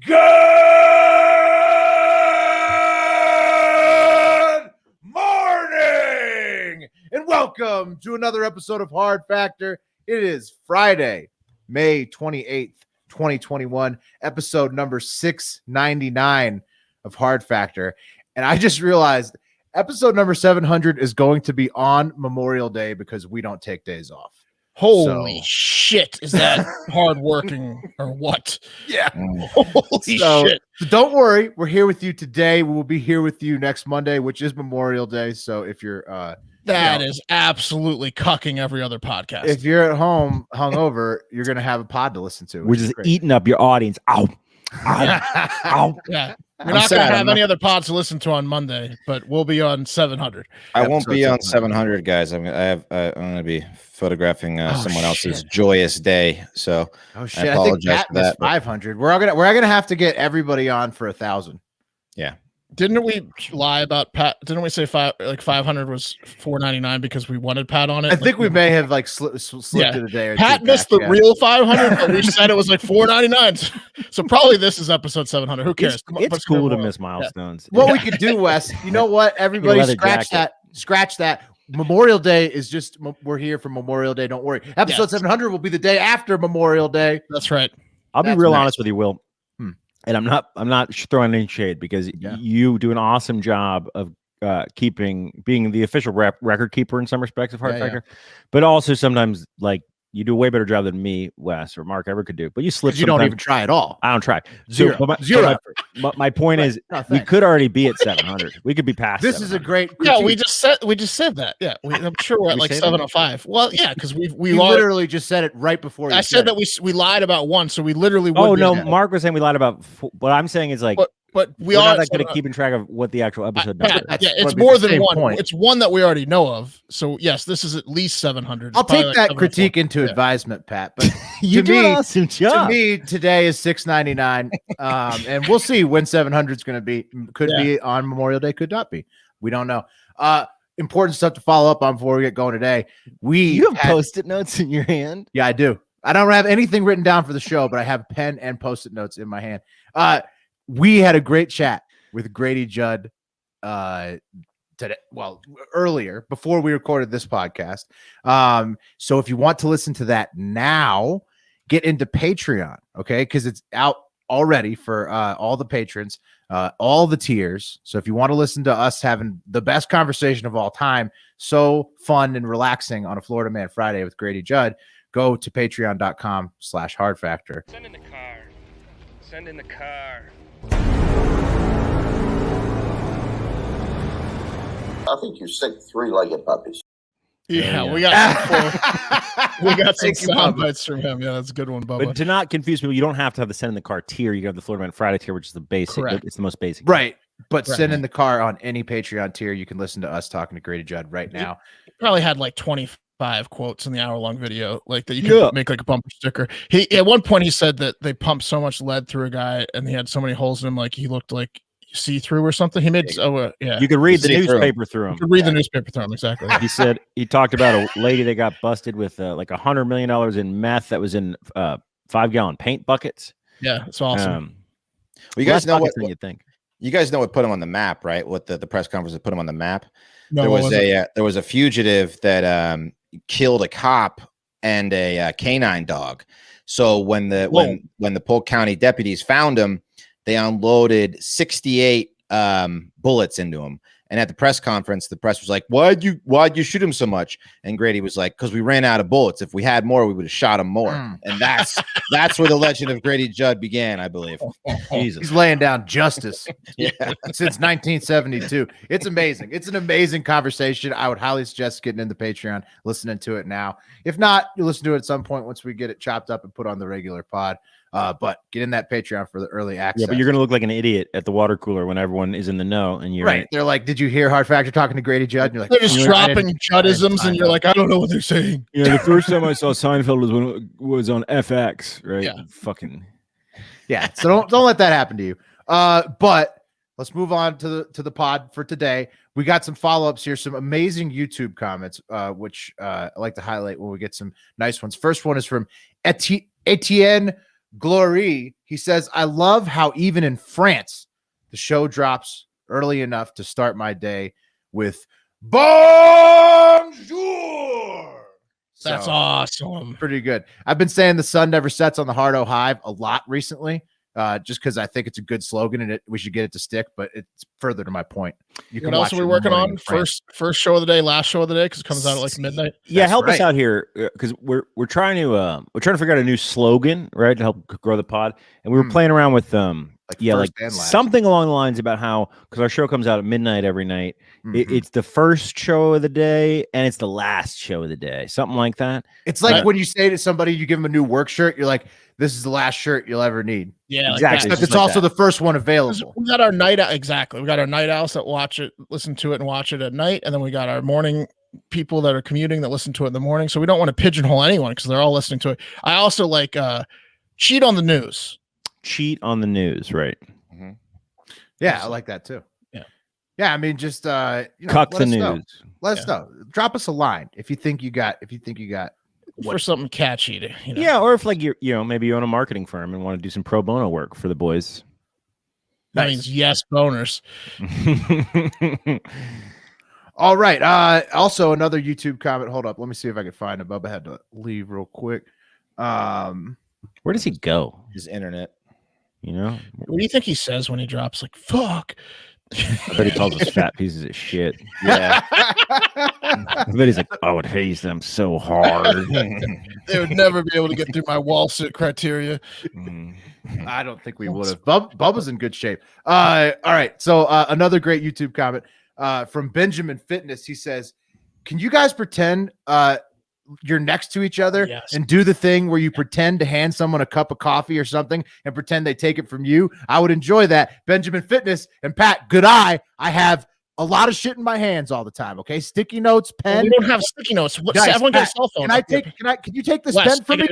Good morning and welcome to another episode of Hard Factor. It is Friday, May 28th, 2021, episode number 699 of Hard Factor. And I just realized episode number 700 is going to be on Memorial Day because we don't take days off. Holy shit, is that hard working or what? Yeah. Holy shit. So don't worry, we're here with you today. We will be here with you next Monday, which is Memorial Day. So if you're that is absolutely cucking every other podcast. If you're at home hungover, you're gonna have a pod to listen to. We're just eating up your audience. Ow. Ow. Yeah. We're not going to have any other pods to listen to on Monday, but we'll be on 700. I won't be on 700, guys. I'm going to be photographing someone else's joyous day. So I apologize for that. 500. We're gonna have to get everybody on for 1,000. Yeah. Didn't we lie about Pat? Didn't we say 500 was $4.99 because we wanted Pat on it? I think we may have slipped it a day or Pat missed the real 500, but we said it was like $4.99. So probably this is episode 700. Who cares? It's cool to miss milestones. What we could do, Wes, you know what? Everybody scratch that. Memorial Day is just, we're here for Memorial Day. Don't worry. Episode 700 will be the day after Memorial Day. That's right. I'll be real honest with you, Will. And I'm not throwing any shade because you do an awesome job of being the official record keeper in some respects of Hard Factor, but also sometimes like you do a way better job than me, Wes, or Mark ever could do. But you slip. You don't even try at all. I don't try. Zero. But my point is, we could already be at 700. We could be past. This is a great. Yeah, we just said that. Yeah, I'm sure we're at like 705. Well, yeah, because we literally just said it right before. I said that we lied about one, so we literally. Oh no, Mark was saying we lied about. What I'm saying is like. But we're not that good at keeping track of what the actual episode number is. Yeah, it's more than one. Point. It's one that we already know of. So yes, this is at least 700. I'll take that critique into advisement, Pat. But you do an awesome job. To me, today is 699, and we'll see when 700 is going to be. Could be on Memorial Day, could not be. We don't know. Important stuff to follow up on before we get going today. You have Post-it notes in your hand. Yeah, I do. I don't have anything written down for the show, but I have pen and Post-it notes in my hand. We had a great chat with Grady Judd today. Well, earlier before we recorded this podcast. So if you want to listen to that now, get into Patreon, okay? Because it's out already for all the patrons, all the tiers. So if you want to listen to us having the best conversation of all time, so fun and relaxing on a Florida Man Friday with Grady Judd, go to patreon.com/hardfactor. Send in the car. Send in the car. I think you're sick three-legged puppies. Yeah, we got some sound bites from him. Yeah, that's a good one, Bubba. But to not confuse people, you don't have to have the Send in the Car tier. You have the Florida Man Friday tier, which is the basic. Correct. It's the most basic. Right. But Send in the Car on any Patreon tier. You can listen to us talking to Grady Judd right now. He probably had like 25 quotes in the hour-long video, like that you could make like a bumper sticker. He at one point he said that they pumped so much lead through a guy and he had so many holes in him, like he looked like see-through or something. He made you could read the newspaper through him. You could read the newspaper through him, exactly. He said he talked about a lady that got busted with like $100 million in meth that was in 5-gallon paint buckets. Yeah, it's awesome. Well, you guys know what you think. You guys know what put him on the map, right? What the press conference that put him on the map? No, there was a fugitive that killed a cop and a canine dog. So when the Polk County deputies found him, they unloaded 68 bullets into him. And at the press conference, the press was like, why'd you shoot him so much? And Grady was like, because we ran out of bullets. If we had more, we would have shot him more. And that's where the legend of Grady Judd began, I believe. Jesus. He's laying down justice since 1972. It's amazing. It's an amazing conversation. I would highly suggest getting in the Patreon, listening to it now. If not, you listen to it at some point once we get it chopped up and put on the regular pod. But get in that Patreon for the early access. Yeah, but you're going to look like an idiot at the water cooler when everyone is in the know. And you're right. They're like, did you hear Hard Factor talking to Grady Judd? And you're like, they're just dropping Juddisms, and you're like, I don't know what they're saying. You know, the first time I saw Seinfeld was when it was on FX, right? Yeah. Fucking. Yeah. So don't let that happen to you. But let's move on to the pod for today. We got some follow-ups here, some amazing YouTube comments, which I like to highlight when we get some nice ones. First one is from Etienne Glory, he says, I love how even in France, the show drops early enough to start my day with bonjour. That's awesome. Pretty good. I've been saying the sun never sets on the Hard O Hive a lot recently, just because I think it's a good slogan and we should get it to stick, but it's further to my point. What else are we working on? First show of the day, last show of the day, because it comes out at like midnight. Yeah, help us out here, because we're trying to figure out a new slogan, right, to help grow the pod. And we were playing around with something along the lines about how, because our show comes out at midnight every night, it's the first show of the day and it's the last show of the day, something like that. It's like when you say to somebody, you give them a new work shirt, you're like, this is the last shirt you'll ever need. Yeah, exactly. Except it's like also the first one available. We got our night out. Exactly. We got our night owls that watch it, listen to it, and watch it at night. And then we got our morning people that are commuting that listen to it in the morning. So we don't want to pigeonhole anyone because they're all listening to it. I also like cheat on the news. Cheat on the news, right? Mm-hmm. Yeah, I like that too. Yeah, I mean, just cut the news. Let us know. Drop us a line if you think you got. For something catchy, Yeah, or if like maybe you own a marketing firm and want to do some pro bono work for the boys. That means yes, boners. All right. Also another YouTube comment. Hold up. Let me see if I can find it. Bubba had to leave real quick. Where does he go? His internet. What do you think he says when he drops like fuck? I bet he calls us fat pieces of shit. Yeah. I bet he's like, I would haze them so hard. They would never be able to get through my wall sit criteria. I don't think we would have. Bubba's in good shape. All right. So another great YouTube comment from Benjamin Fitness. He says, can you guys pretend you're next to each other and do the thing where you pretend to hand someone a cup of coffee or something and pretend they take it from you? I would enjoy that. Benjamin Fitness and Pat, good eye. I have a lot of shit in my hands all the time. Okay. Sticky notes, pen. Well, we don't have sticky notes. Guys, everyone Pat, got a cell phone. Can you take this pen from me?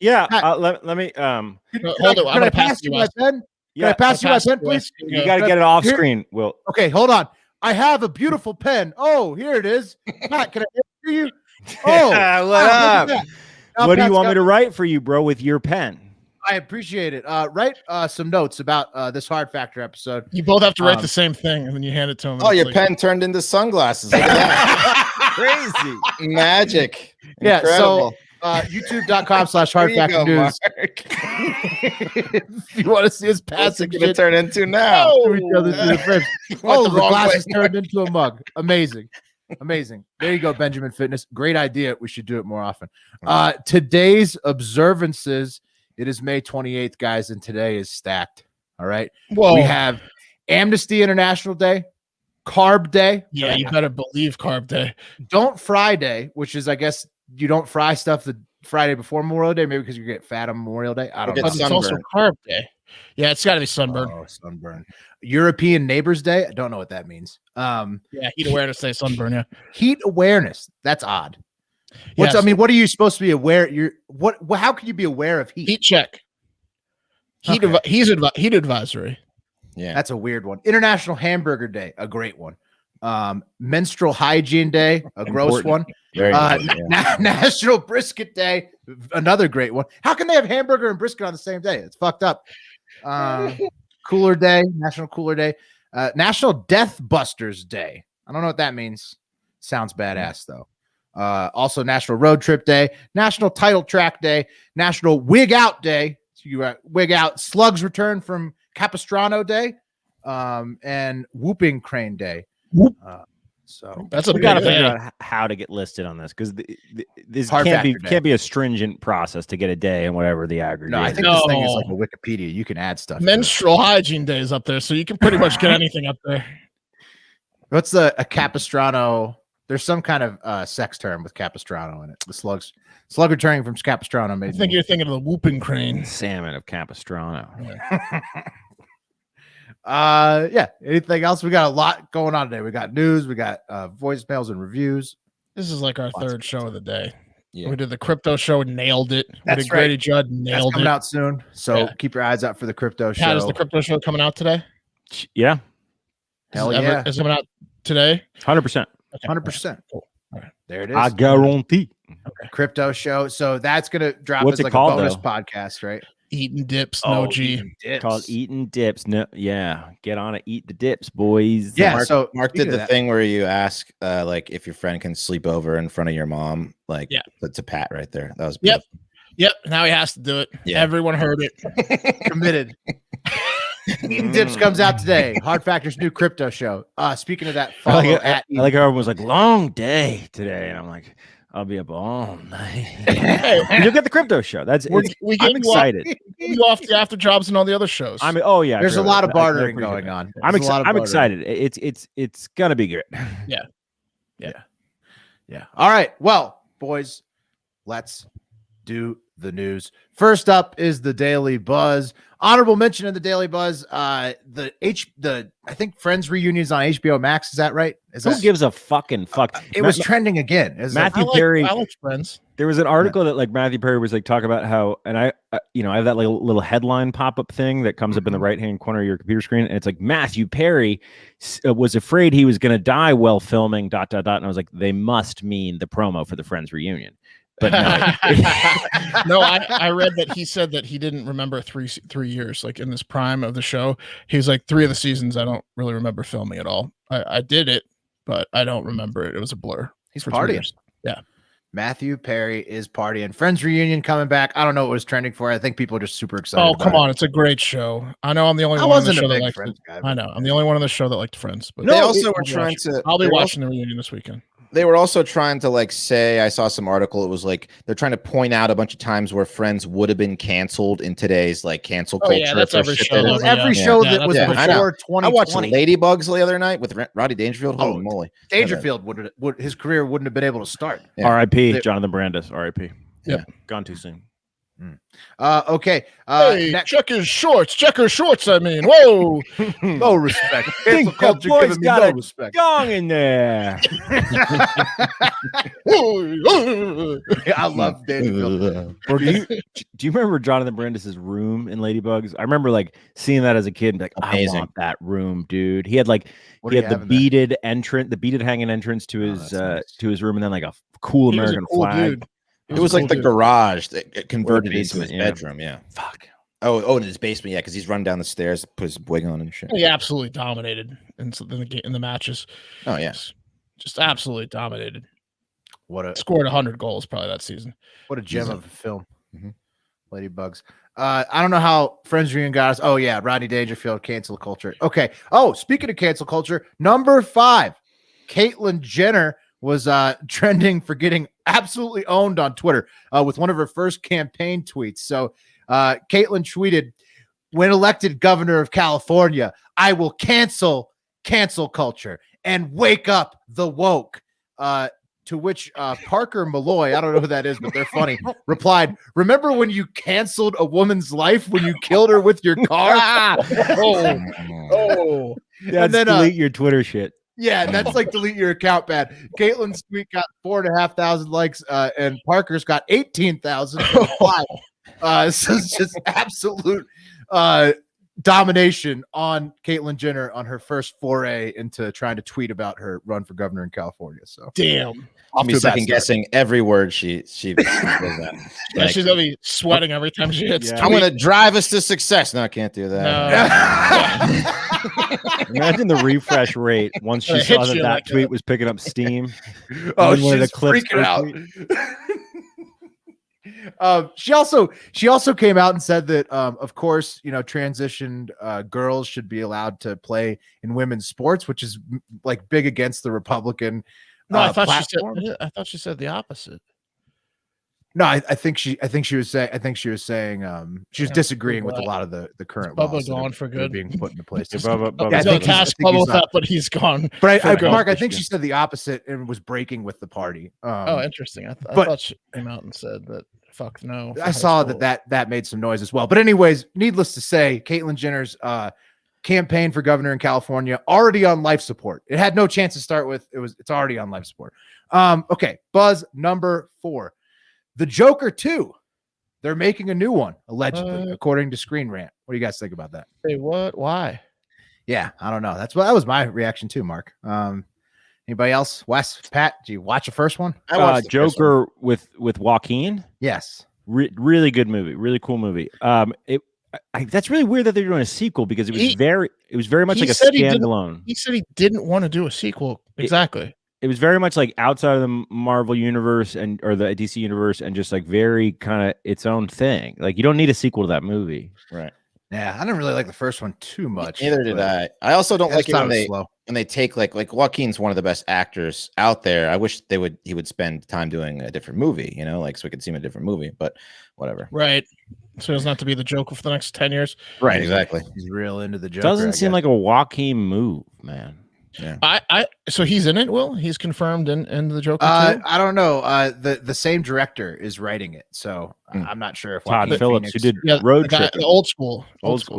Yeah. Pat, let me, hold on. Can I pass you my pen? Can I pass you my pen, please? You got to get it off screen. Will. Okay. Hold on. I have a beautiful pen. Oh, here it is. Pat, can I hear you? Oh, what up? What do you want me to write for you, bro, with your pen? I appreciate it. Write some notes about this Hard Factor episode. You both have to write the same thing, and then you hand it to him. Oh, your pen turned into sunglasses. Look at that. Crazy. Magic. Yeah, Incredible. so youtube.com/hardfactornews. If you want to see us passing shit, turn into now. Oh, the glasses turned into a mug. Amazing. There you go, Benjamin Fitness. Great idea. We should do it more often. Today's observances, it is May 28th, guys, and today is stacked. All right. Whoa. We have Amnesty International Day, Carb Day. Yeah, you better believe Carb Day. Don't Fry Day, which is, I guess, you don't fry stuff the Friday before Memorial Day, maybe because you get fat on Memorial Day. I don't know. It's also Carb Day. Yeah, it's got to be sunburn. Oh, sunburn. European Neighbors Day. I don't know what that means. Yeah, Heat Awareness Day, sunburn. Yeah, Heat Awareness. That's odd. I mean, what are you supposed to be aware? How can you be aware of heat? Heat check. Heat advisory. Yeah, that's a weird one. International Hamburger Day, a great one. Menstrual Hygiene Day, a gross one. National Brisket Day, another great one. How can they have hamburger and brisket on the same day? It's fucked up. Cooler Day, National Cooler Day, National Death Busters Day. I don't know what that means. Sounds badass though. Also National Road Trip Day, National Title Track Day, National Wig Out Day. So you wig out. Slugs Return from Capistrano Day, and Whooping Crane Day. So that's we got to figure out how to get listed on this, because this can't be a stringent process to get a day and whatever the aggregate. No, I think this thing is like a Wikipedia. You can add stuff. Menstrual Hygiene Day is up there, so you can pretty much get anything up there. What's a Capistrano? There's some kind of sex term with Capistrano in it. The slug returning from Capistrano. I think you're thinking of the Whooping Crane. Salmon of Capistrano. Yeah. Anything else? We got a lot going on today. We got news, we got voicemails and reviews. This is like our third show of the day. Yeah. We did the crypto show, nailed it. That's we did Grady Judd, nailed coming it. Out soon. So keep your eyes out for the crypto show. Is the crypto show coming out today? Yeah. Hell yeah. Is it coming out today? 100%. 100%. Cool. All right. There it is. I guarantee. Okay. Crypto show. So that's gonna drop. What's as it like called, a bonus though? podcast, right? Eating dips, no G. Called eating dips. No, yeah, get on it. Eat the dips, boys. Yeah. Mark did the thing where you ask, like, if your friend can sleep over in front of your mom. Like, that's a pat right there. That was beautiful. Yep. Now he has to do it. Yeah. Everyone heard it. Committed. Eating Dips comes out today. Hard Factor's new crypto show. Speaking of that, follow I like how everyone was like, long day today. And I'm like, I'll be up all night. You'll get the crypto show. I'm excited. You off the after jobs and all the other shows. There's a lot of bartering going on. I'm excited. It's gonna be good. Yeah. All right. Well, boys, let's do the news. First up is the Daily Buzz. Honorable mention in the Daily Buzz. I think Friends reunions on HBO Max. Is that right? Who gives a fucking fuck? It was trending again. Matthew Perry. I like Friends. There was an article that like Matthew Perry was like talking about how, and I have that like little headline pop up thing that comes up in the right hand corner of your computer screen, and it's like Matthew Perry was afraid he was going to die while filming ... And I was like, they must mean the promo for the Friends reunion. But no, I read that he said that he didn't remember three years, like in this prime of the show. He's like 3 of the seasons I don't really remember filming at all. I did it, but I don't remember it. It was a blur. He's partying. Yeah. Matthew Perry is partying. Friends reunion coming back. I don't know what was trending for. I think people are just super excited. Oh, come on. It's a great show. I know I'm the only one on the show that liked Friends guy. I know. I'm the only one on the show that liked Friends. But they also were trying to. I'll be watching the reunion this weekend. They were also trying to like say, I saw some article. It was like they're trying to point out a bunch of times where Friends would have been canceled in today's like cancel culture. Yeah, that's every show. Every show that was before 2020. I watched Ladybugs the other night with Roddy Dangerfield. Holy moly, Dangerfield would his career wouldn't have been able to start. Yeah. R.I.P. Jonathan Brandis. R.I.P. Yeah, gone too soon. Okay. Hey, check his shorts. Check her shorts. I mean, whoa. No respect. Cancel culture giving me no respect. Gong in there. I love Dangerfield. Do you remember Jonathan Brandis' room in Ladybugs? I remember like seeing that as a kid and like, I want that room, dude. He had like the beaded entrance, the beaded hanging entrance to his room, and then like a cool American flag. Dude. It was like the garage that converted into his bedroom. Yeah. Fuck. Oh, in his basement. Yeah, because he's run down the stairs, put his wig on and shit. He absolutely dominated in the matches. Oh yeah, just absolutely dominated. Scored 100 goals probably that season. What a gem of a film. Ladybugs. I don't know how Friends reunion got us. Oh yeah, Rodney Dangerfield, cancel culture. Okay. Oh, speaking of cancel culture, number 5, Caitlyn Jenner was trending for getting absolutely owned on Twitter with one of her first campaign tweets. So Caitlyn tweeted, when elected governor of California, I will cancel culture and wake up the woke. To which Parker Malloy, I don't know who that is, but they're funny, replied, remember when you canceled a woman's life when you killed her with your car? Oh. Yeah, and then delete your Twitter shit. Yeah, and that's like delete your account bad. Caitlyn's tweet got 4,500 likes, and Parker's got 18,000. So it's just absolute domination on Caitlyn Jenner on her first foray into trying to tweet about her run for governor in California. So damn, I'll be second guessing every word she says that. Like, she's gonna be sweating every time she hits. I'm gonna drive us to success. No, I can't do that. Imagine the refresh rate once she saw that tweet was picking up steam. Oh, she's freaking out. She also came out and said that of course, you know, transitioned girls should be allowed to play in women's sports, which is like big against the Republican platform. I thought she said the opposite. No, I think she was saying she was disagreeing with a lot of the current laws gone for good being put into place. I think Bubba with that, but he's gone. But Mark, I think she said the opposite and was breaking with the party. Interesting. I thought she came out and said that. Fuck no. I saw that made some noise as well. But anyways, needless to say, Caitlyn Jenner's campaign for governor in California already on life support. It had no chance to start with. It's already on life support. Okay, buzz number 4. The Joker 2. They're making a new one, allegedly, according to Screen Rant. What do you guys think about that? Hey, what? Why? Yeah, I don't know. That was my reaction too, Mark. Anybody else? Wes, Pat, did you watch the first one? I watched Joker with Joaquin. Yes. Really good movie. Really cool movie. That's really weird that they're doing a sequel because it was very much like a standalone. He said he didn't want to do a sequel. Exactly. It was very much like outside of the Marvel universe or the DC universe, and just like very kind of its own thing. Like you don't need a sequel to that movie, right? Yeah, I didn't really like the first one too much. Neither did I. I also don't like it when they take like Joaquin's one of the best actors out there. I wish he would spend time doing a different movie, like so we could see him in a different movie. But whatever. Right. So it's not to be the Joker for the next 10 years. Right. Exactly. He's real into the Joker. Doesn't seem like a Joaquin move, man. Yeah. So he's in it. Will he's confirmed in the Joker? Too? I don't know. The same director is writing it, so I'm not sure if Todd Phillips, who did Road Trip, old school.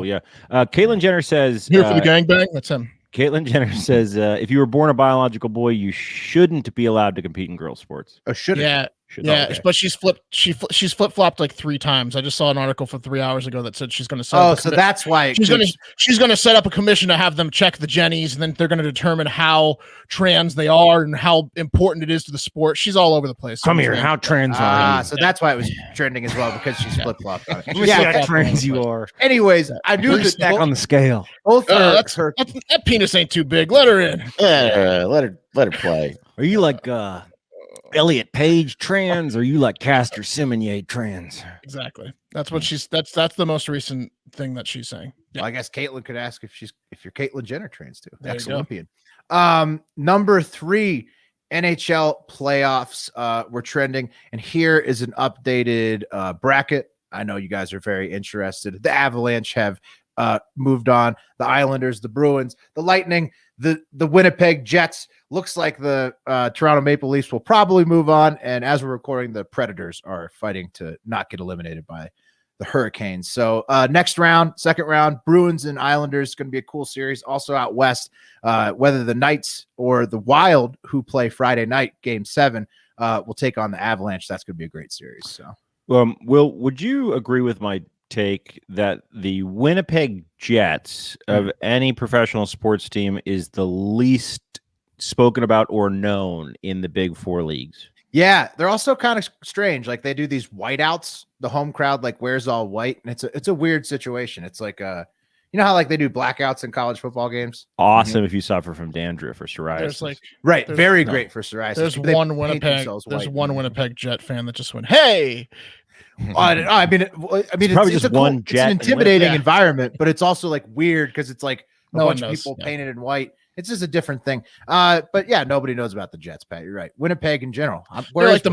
Yeah. Caitlyn Jenner says here for the gangbang. That's him. Caitlyn Jenner says if you were born a biological boy, you shouldn't be allowed to compete in girls' sports. Oh, shouldn't? Yeah. But she's flip flopped like 3 times. I just saw an article from 3 hours ago that said she's going to set so that's why she's going to set up a commission to have them check the Jennies, and then they're going to determine how trans they are and how important it is to the sport. She's all over the place. Come here, how trans are you? So that's why it was trending as well, because she's flip flopped on it. How trans you are. Anyways, I knew that back on the scale. Both that penis ain't too big. Let her in. Let her play. Are you like Elliot Page trans, or you like Castor Semenya trans? Exactly. That's what that's the most recent thing that she's saying. Yeah. Well, I guess Caitlyn could ask if you're Caitlyn Jenner trans too. Ex-Olympian. Number 3, NHL playoffs were trending, and here is an updated bracket. I know you guys are very interested. The Avalanche have moved on. The Islanders, the Bruins, the Lightning, the Winnipeg Jets. Looks like the Toronto Maple Leafs will probably move on. And as we're recording, the Predators are fighting to not get eliminated by the Hurricanes. So next round, second round, Bruins and Islanders is going to be a cool series. Also out west, whether the Knights or the Wild, who play Friday night, Game 7, will take on the Avalanche. That's going to be a great series. So, Will, would you agree with my take that the Winnipeg Jets of any professional sports team is the least spoken about or known in the Big Four leagues? Yeah, they're also kind of strange. Like they do these whiteouts. The home crowd like wears all white, and it's a weird situation. It's like you know how like they do blackouts in college football games. Awesome if you suffer from dandruff or psoriasis. Very great for psoriasis. There's one Winnipeg Jet fan that just went, "Hey." I mean, it's probably just one jet. It's an intimidating environment, but it's also like weird because it's like a bunch of people painted in white. It's just a different thing. But yeah, nobody knows about the Jets, Pat. You're right. Winnipeg in general. They're like the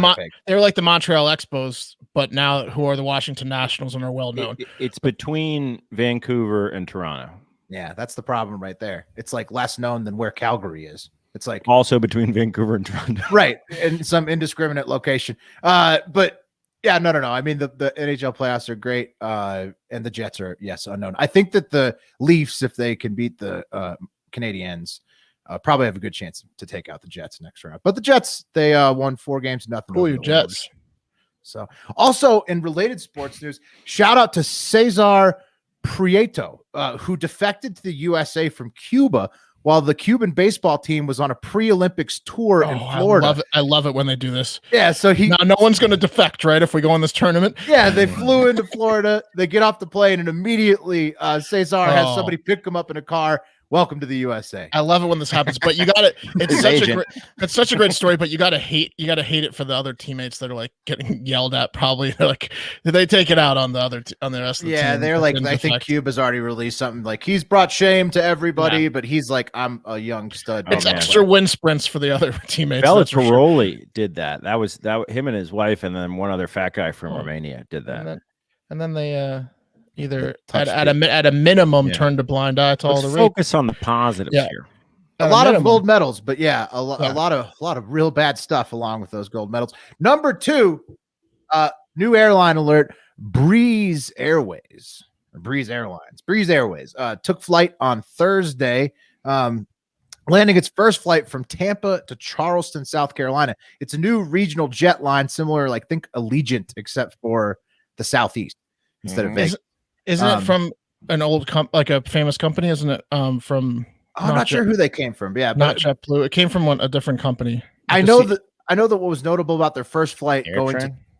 Montreal Expos, but now who are the Washington Nationals and are well known. It's between Vancouver and Toronto. Yeah, that's the problem right there. It's like less known than where Calgary is. It's like also between Vancouver and Toronto. Right. In some indiscriminate location. But yeah, no. I mean, the NHL playoffs are great. And the Jets are, yes, unknown. I think that the Leafs, if they can beat the Canadiens, probably have a good chance to take out the Jets next round. But the Jets, they won 4-0. Cool, your Jets. So also in related sports news, shout out to Cesar Prieto, who defected to the USA from Cuba while the Cuban baseball team was on a pre-Olympics tour in Florida. I love it when they do this. Yeah, so no one's going to defect, right? If we go on this tournament. Yeah, they flew into Florida. They get off the plane, and immediately Cesar has somebody pick him up in a car. Welcome to the USA. I love it when this happens, but you got it. It's such a great story, but you got to hate it for the other teammates that are like getting yelled at. Probably they're like, they take it out on the rest of the team. Yeah, they're like, I think Cuba's already released something like he's brought shame to everybody, but he's like, I'm a young stud. It's extra wind sprints for the other teammates. Bella Tiroli did that. That was him and his wife, and then one other fat guy from Romania did that. And then they either at a minimum turned a blind eye to all the focus on the positives here. A lot of gold medals, but a lot of real bad stuff along with those gold medals. Number 2, new airline alert: Breeze Airways took flight on Thursday, landing its first flight from Tampa to Charleston, South Carolina. It's a new regional jet line, similar, like think Allegiant, except for the Southeast instead of Vegas. Isn't it from an old like a famous company? Isn't it from? I'm not sure who they came from. Yeah, not JetBlue. It came from a different company. I know that what was notable about their first flight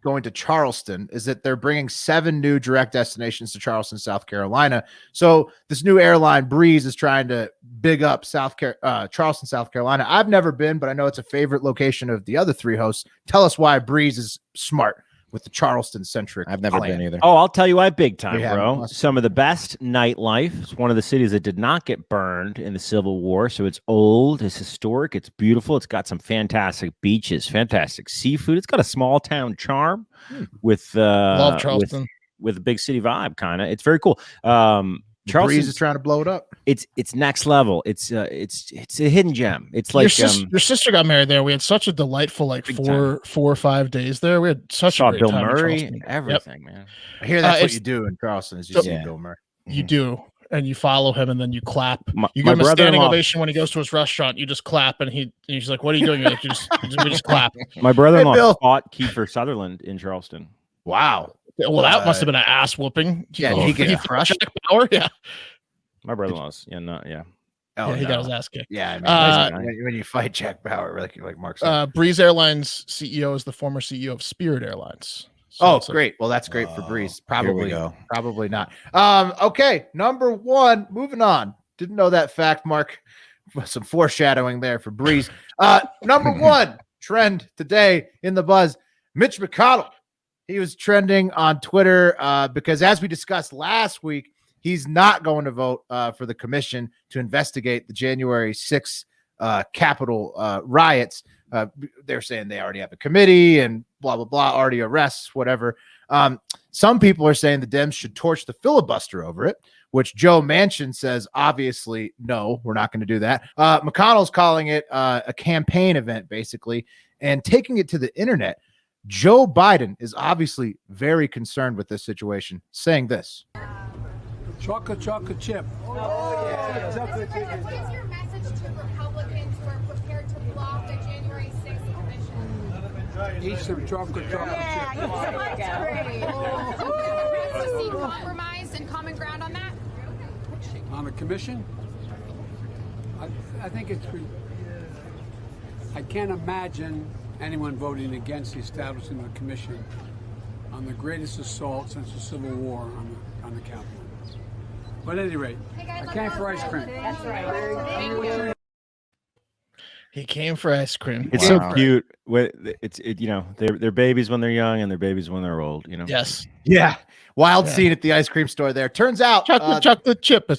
going to Charleston is that they're bringing 7 new direct destinations to Charleston, South Carolina. So this new airline, Breeze, is trying to big up Charleston, South Carolina. I've never been, but I know it's a favorite location of the other 3 hosts. Tell us why Breeze is smart with the Charleston-centric. I've never been either. Oh, I'll tell you why, big time, Yeah, bro. Some of the best nightlife. It's one of the cities that did not get burned in the Civil War, so it's old, it's historic, it's beautiful. It's got some fantastic beaches, fantastic seafood. It's got a small town charm with love Charleston with a big city vibe, kind of. It's very cool. Charleston is trying to blow it up. It's next level. It's a hidden gem. It's like your sister got married there. We had such a delightful 4 or 5 days there. We had such a great Bill time in Murray, Charleston. everything, man. I hear that's what you do in Charleston is you see Bill Murray. You do, and you follow him, and then you clap. You my give him a standing brother-in-law- ovation when he goes to his restaurant. You just clap, and he's like, "What are you doing?" You're like, we just clap. My brother-in-law Bill. fought Kiefer Sutherland in Charleston. Wow. Well, that must have been an ass whooping. Yeah, did he get crushed? Jack Bauer? Yeah. My brother-in-law's, Oh, He got his ass kicked. Yeah, I mean, when you fight Jack Bauer, like Mark said. Breeze Airlines CEO is the former CEO of Spirit Airlines. So great. Well, that's great for Breeze. Probably not. Okay, number 1. Moving on. Didn't know that fact, Mark. Some foreshadowing there for Breeze. Number 1 trend today in the buzz. Mitch McConnell. He was trending on Twitter because, as we discussed last week, he's not going to vote for the commission to investigate the January 6th Capitol riots. They're saying they already have a committee and blah, blah, blah, already arrests, whatever. Some people are saying the Dems should torch the filibuster over it, which Joe Manchin says, obviously, no, we're not going to do that. McConnell's calling it a campaign event, basically, and taking it to the internet. Joe Biden is obviously very concerned with this situation, saying this. Chocolate chip. Oh, yeah. Chocolate chip. What is your message to Republicans who are prepared to block the January 6th commission? Eat some chocolate chip. To see compromise and common ground on that? On the commission? I think it's... I can't imagine anyone voting against the establishment of a commission on the greatest assault since the Civil War on the Capitol. But at any rate, I came for ice cream. That's right. He came for ice cream. It's so cute. They're babies when they're young and they're babies when they're old. Yes. Yeah. Wild scene at the ice cream store there. Turns out chocolate chip.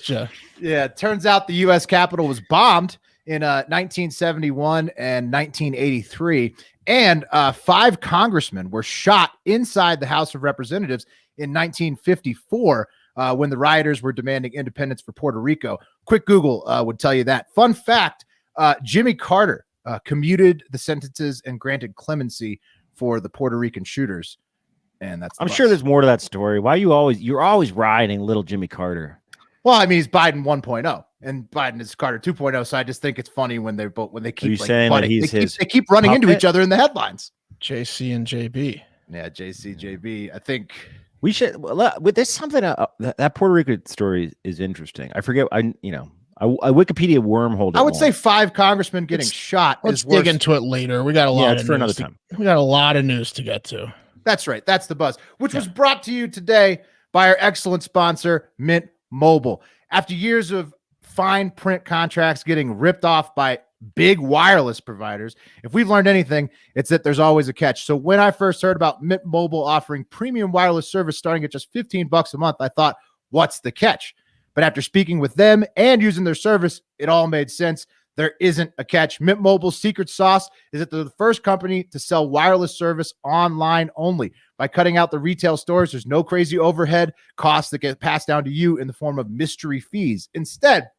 Yeah. Turns out the U.S. Capitol was bombed in 1971 and 1983, and 5 congressmen were shot inside the House of Representatives in 1954. When the rioters were demanding independence for Puerto Rico. Quick Google would tell you that. Fun fact, Jimmy Carter commuted the sentences and granted clemency for the Puerto Rican shooters. And I'm sure there's more to that story. Why you're always riding little Jimmy Carter? Well, I mean, he's Biden 1.0 and Biden is Carter 2.0. So I just think it's funny when they keep saying that they keep running into each other in the headlines. JC and JB. Yeah, JC, JB. I think we should. There's something that Puerto Rico story is interesting. I forget. I Wikipedia wormholed. I would say 5 congressmen getting shot. Let's dig into it later. We got a lot. For another time. We got a lot of news to get to. That's right. That's the buzz, which was brought to you today by our excellent sponsor, Mint Mobile. After years of fine print contracts getting ripped off by big wireless providers, if we've learned anything, it's that there's always a catch. So when I first heard about Mint Mobile offering premium wireless service starting at just $15 a month, I thought, what's the catch? But after speaking with them and using their service, it all made sense. There isn't a catch. Mint Mobile's secret sauce is that they're the first company to sell wireless service online only. By cutting out the retail stores, there's no crazy overhead costs that get passed down to you in the form of mystery fees. Instead,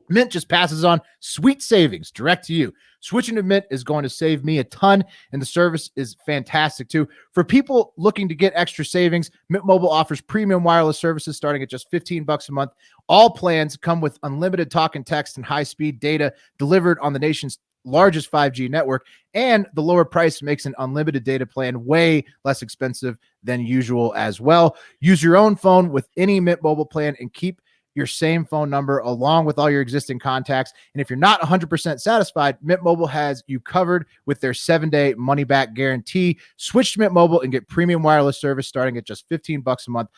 Mint just passes on sweet savings direct to you. Switching to Mint is going to save me a ton, and the service is fantastic too. For people looking to get extra savings, Mint Mobile offers premium wireless services starting at just $15 a month. All plans come with unlimited talk and text and high-speed data delivered on the nation's largest 5G network, and the lower price makes an unlimited data plan way less expensive than usual as well. Use your own phone with any Mint Mobile plan and keep your same phone number along with all your existing contacts. And if you're not 100% satisfied, Mint Mobile has you covered with their 7-day money-back guarantee. Switch to Mint Mobile and get premium wireless service starting at just $15 a month.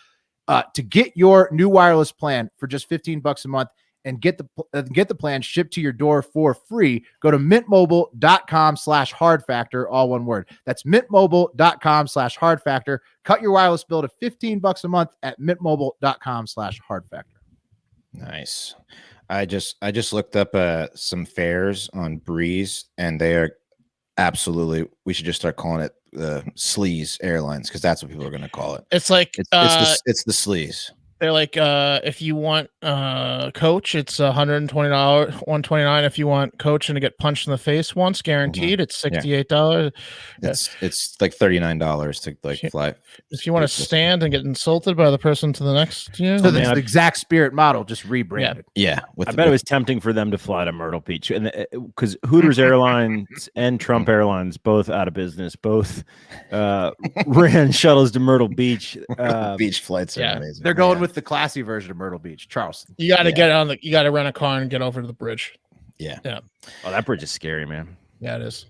To get your new wireless plan for just $15 a month and get the plan shipped to your door for free, go to mintmobile.com/hardfactor, all one word. That's mintmobile.com/hardfactor. Cut your wireless bill to $15 a month at mintmobile.com/hardfactor. Nice. I just looked up some fares on Breeze, and they are absolutely. We should just start calling it Sleaze Airlines, because that's what people are going to call it. It's like it's the Sleaze. They're like, if you want coach, it's $120, $129. If you want coach and to get punched in the face once, guaranteed, it's $68. Yeah. It's like $39 to like fly. If you want to stand and get insulted by the person to the next, so that's the exact Spirit model, just rebranded. Yeah, I bet it was tempting for them to fly to Myrtle Beach, and because Hooters Airlines and Trump Airlines, both out of business, both ran shuttles to Myrtle Beach. Beach flights are amazing. They're going with the classy version of Myrtle Beach, Charleston. You got to get on you got to rent a car and get over to the bridge. Yeah. Oh, that bridge is scary, man. Yeah, it is.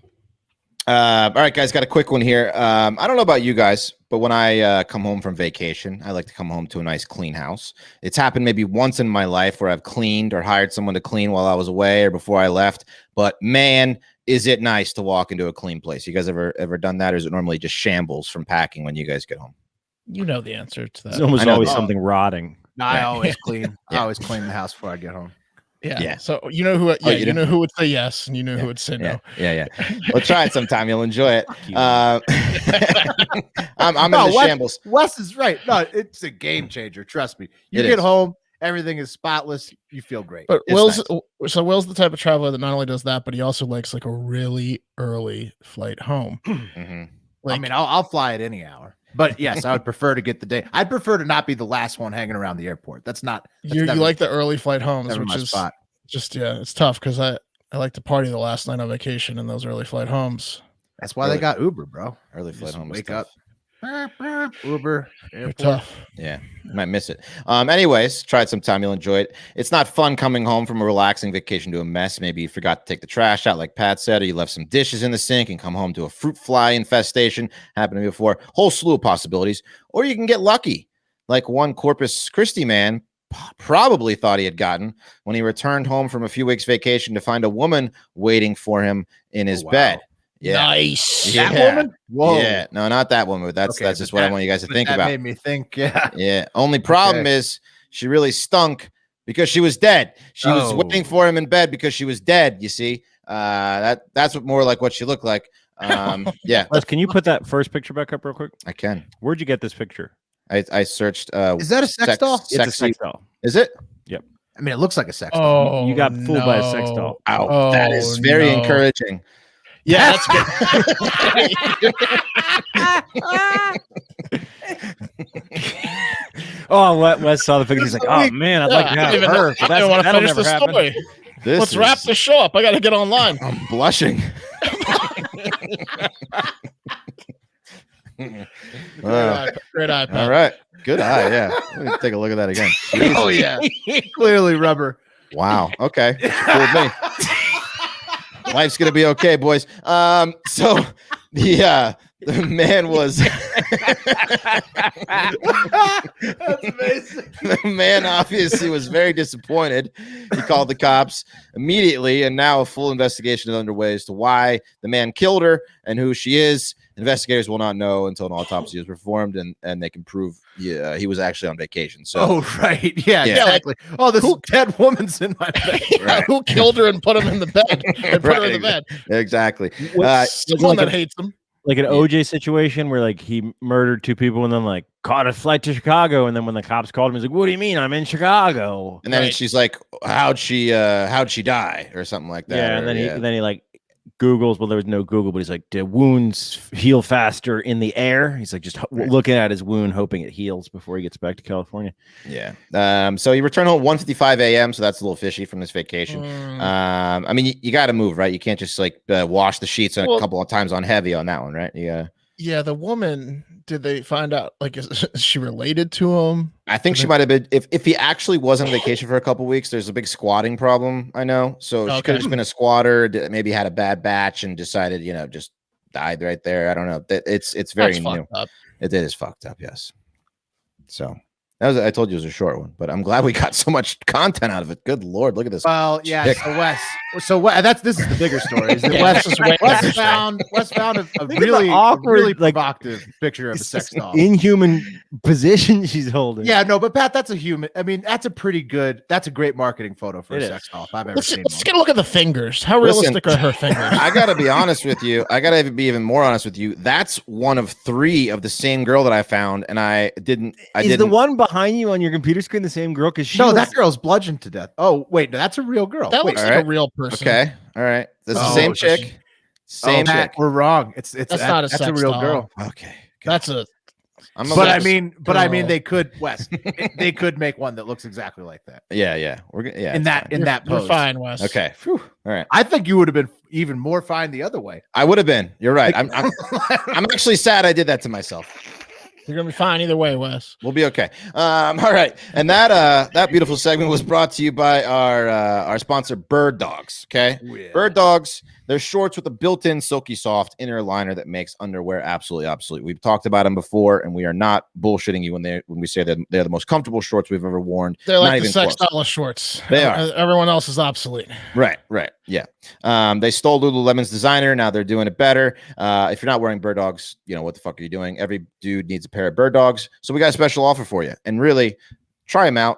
All right, guys, got a quick one here. I don't know about you guys, but when I come home from vacation, I like to come home to a nice clean house. It's happened maybe once in my life where I've cleaned or hired someone to clean while I was away or before I left. But man, is it nice to walk into a clean place. You guys ever done that, or is it normally just shambles from packing when you guys get home? You know the answer to that. There's almost always something rotting. No, I always clean. I always clean the house before I get home. Yeah. So you know who? Yeah, you know who would say yes, and you know who would say no. Yeah. Well, try it sometime. You'll enjoy it. I'm in the shambles. Wes is right. No, it's a game changer. Trust me. You get home, everything is spotless. You feel great. But Will's the type of traveler that not only does that, but he also likes like a really early flight home. Mm-hmm. Like, I mean, I'll fly at any hour. But yes, I would prefer to get the day. I'd prefer to not be the last one hanging around the airport. That's you like the early flight homes, which is spot. Just it's tough because I like to party the last night on vacation in those early flight homes. That's why they got Uber, bro. Early flight home. Wake up. Uber. They're tough. Yeah, you might miss it. Anyways, try it sometime. You'll enjoy it. It's not fun coming home from a relaxing vacation to a mess. Maybe you forgot to take the trash out, like Pat said, or you left some dishes in the sink and come home to a fruit fly infestation. Happened to me before. Whole slew of possibilities. Or you can get lucky, like one Corpus Christi man probably thought he had gotten when he returned home from a few weeks vacation to find a woman waiting for him in his bed. Yeah. Nice. Yeah. That woman? Whoa. Yeah. No, not that woman. That's just what I want you guys to think about. Made me think. Yeah. Yeah. Only problem is she really stunk because she was dead. She was waiting for him in bed because she was dead. You see, that's what more like what she looked like. Yeah. Les, can you put that first picture back up real quick? I can. Where'd you get this picture? I searched. Is that a sex doll? It's a sex doll. Is it? Yep. I mean, it looks like a sex doll. Oh, you got fooled by a sex doll. Ow. That is very encouraging. Yeah, that's good. Oh, Wes saw the picture. He's like, "Oh man, I'd like to have her." I don't want to finish the story. Let's wrap the show up. I got to get online. I'm blushing. Great eye, Pat. All right, good eye. Yeah, let me take a look at that again. Jesus. Oh yeah, clearly rubber. Wow. Okay, fooled me. Life's gonna be okay, boys. So the man was That's amazing. the man obviously was very disappointed. He called the cops immediately, and now a full investigation is underway as to why the man killed her and who she is. Investigators will not know until an autopsy is performed and they can prove he was actually on vacation. So, right. Yeah, exactly. Oh, this dead woman's in my bed. Right. Who killed her and put him in the bed and put her in the bed? Exactly. Someone that hates him. Like an OJ situation where like he murdered two people and then like caught a flight to Chicago, and then when the cops called him, he's like, "What do you mean? I'm in Chicago." And then she's like, how'd she die or something like that. Yeah, and then he like Googles. Well, there was no Google, but he's like, "Do wounds heal faster in the air?" He's like just looking at his wound, hoping it heals before he gets back to California. Yeah. So he returned home 1:55 a.m. So that's a little fishy from this vacation. I mean, you got to move, right? You can't just like wash the sheets a couple of times on heavy on that one, right? Yeah. Yeah, the woman. Did they find out? Like, is she related to him? I think she might have been. If he actually was on vacation for a couple weeks, there's a big squatting problem. I know, so she could have just been a squatter. Maybe had a bad batch and decided, just died right there. I don't know. It's very new. It is fucked up. Yes. So. I told you it was a short one, but I'm glad we got so much content out of it. Good Lord, look at this. Well, yeah. This is the bigger story. Is that Wes found a really awkward, really provocative picture of a sex doll. Inhuman position she's holding. Yeah, no, but Pat, that's a human. I mean, that's a great marketing photo for a sex doll if I've ever seen. Let's get a look at the fingers. How realistic are her fingers? I gotta be honest with you. I gotta be even more honest with you. That's one of 3 of the same girl that I found, and I didn't. The one behind you on your computer screen the same girl? Because that girl's bludgeoned to death. Oh wait, no, that's a real girl. That looks like a real person. Okay, all right. That's the same chick. Same chick. We're wrong. That's not a sex real doll. Girl. Okay, that's a. I mean, they could, Wes. They could make one that looks exactly like that. Yeah. In that pose. You're fine, Wes. Okay. Whew. All right. I think you would have been even more fine the other way. I would have been. You're right. I'm actually sad I did that to myself. You're gonna be fine either way, Wes. We'll be okay. All right, and that beautiful segment was brought to you by our sponsor, Bird Dogs. Okay, Bird Dogs. They're shorts with a built-in silky soft inner liner that makes underwear absolutely obsolete. We've talked about them before, and we are not bullshitting you when we say that they're the most comfortable shorts we've ever worn. They're like the sex doll shorts. They are. Everyone else is obsolete. Right. Yeah. They stole Lululemon's designer. Now they're doing it better. If you're not wearing Bird Dogs, what the fuck are you doing? Every dude needs a pair of Bird Dogs. So we got a special offer for you. And really, try them out.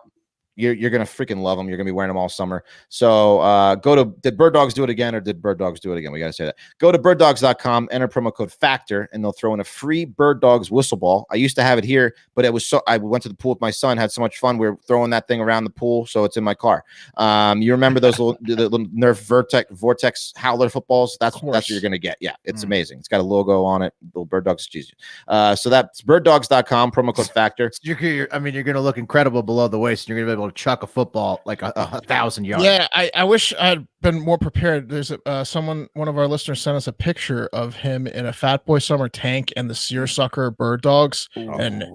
You're going to freaking love them. You're going to be wearing them all summer. So go to, did Bird Dogs do it again, or did Bird Dogs do it again? We got to say that. Go to birddogs.com, enter promo code FACTOR, and they'll throw in a free Bird Dogs whistle ball. I used to have it here, but I went to the pool with my son, had so much fun. We were throwing that thing around the pool, so it's in my car. You remember those little Nerf Vortex Howler footballs? That's what you're going to get. Yeah, it's amazing. It's got a logo on it. Little Bird Dogs cheesy. So that's birddogs.com, promo code FACTOR. You're going to look incredible below the waist, and you're going to be able to chuck a football like 1,000 yards. Yeah, I wish I'd been more prepared. There's one of our listeners sent us a picture of him in a Fat Boy Summer tank and the seersucker Bird Dogs, and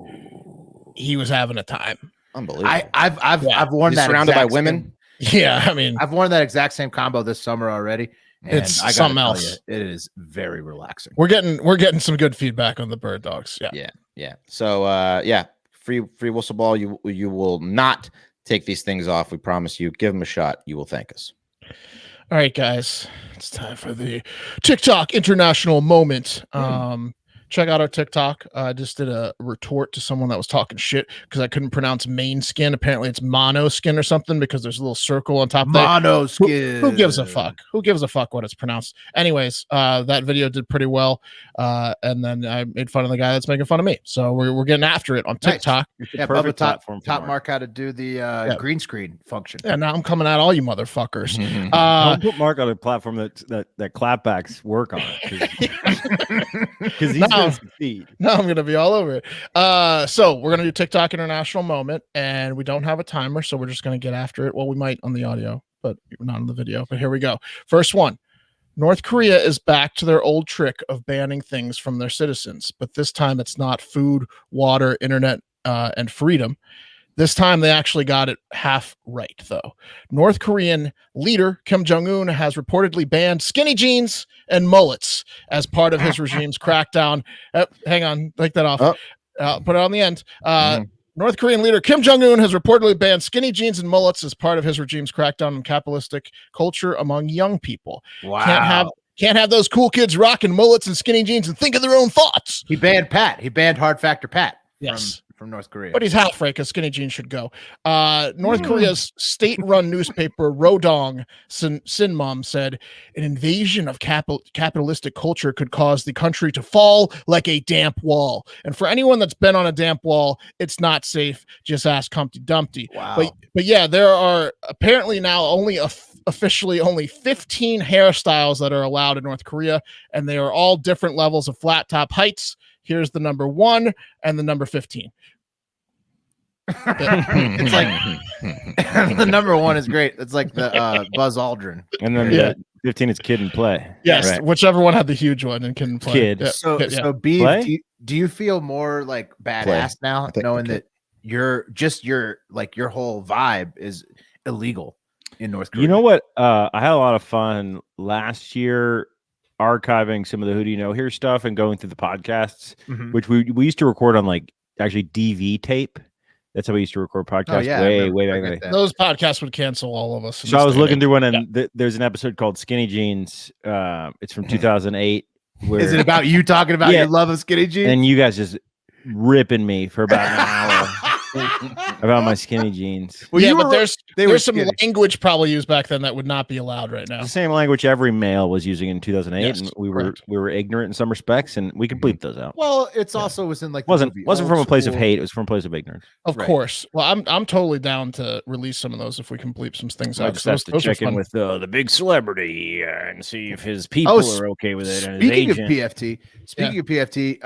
he was having a time. Unbelievable. I've worn that surrounded by women. Yeah, I mean, I've worn that exact same combo this summer already. And it's something else. It is very relaxing. We're getting some good feedback on the Bird Dogs. Yeah. So free whistle ball. You will not take these things off. We promise you. Give them a shot. You will thank us. All right, guys. It's time for the TikTok international moment. Check out our TikTok. I just did a retort to someone that was talking shit because I couldn't pronounce main skin. Apparently it's mono skin or something because there's a little circle on top of mono skin. Who gives a fuck? Who gives a fuck what it's pronounced? Anyways, that video did pretty well. And then I made fun of the guy that's making fun of me. So we're getting after it on TikTok. Nice. Yeah, perfect platform. Top Mark how to do the green screen function. Yeah, now I'm coming at all you motherfuckers. Don't put Mark on a platform that clapbacks work on because he's going to succeed. No, I'm going to be all over it. So we're going to do TikTok international moment, and we don't have a timer, so we're just going to get after it. Well, we might on the audio, but not on the video. But here we go. First one. North Korea is back to their old trick of banning things from their citizens, but this time it's not food, water, internet, and freedom. This time they actually got it half right, though. North Korean leader Kim Jong-un has reportedly banned skinny jeans and mullets as part of his regime's crackdown. Hang on, take that off. Put it on the end. North Korean leader Kim Jong-un has reportedly banned skinny jeans and mullets as part of his regime's crackdown on capitalistic culture among young people. Wow. Can't have those cool kids rocking mullets and skinny jeans and think of their own thoughts. He banned Pat. He banned Hard Factor Pat. Yes. From North Korea. But he's half right because skinny jeans should go. North Korea's state-run newspaper Rodong Sinmom said an invasion of capitalistic culture could cause the country to fall like a damp wall. And for anyone that's been on a damp wall, it's not safe. Just ask Humpty Dumpty. Wow. But yeah, there are apparently now officially only 15 hairstyles that are allowed in North Korea, and they are all different levels of flat top heights. Here's the number 1 and the number 15. It's like the number 1 is great. It's like the Buzz Aldrin. And then 15 is kid and play. Yes, Right. whichever one had the huge one and Kid and Play. Kid. Yeah. So yeah. so Beef, Play? do you feel more like badass now, knowing that your whole vibe is illegal in North Korea? You know what? I had a lot of fun last year archiving some of the Who Do You Know Here stuff and going through the podcasts, which we used to record on like actually DV tape. That's how we used to record podcasts way back then. Those podcasts would cancel all of us. So I was looking through one, and there's an episode called Skinny Jeans. It's from 2008. Where, is it about you talking about your love of skinny jeans? And you guys just ripping me for about an hour about my skinny jeans. Well, yeah, but there's some language probably used back then that would not be allowed right now. The same language every male was using in 2008, Yes, and we were ignorant in some respects, and we could bleep those out. Well, it's also was in like wasn't from a place of hate; it was from a place of ignorance. Of course. Well, I'm totally down to release some of those if we can bleep some things out. I just have to check in with the big celebrity and see if his people are okay with it. And Speaking of PFT,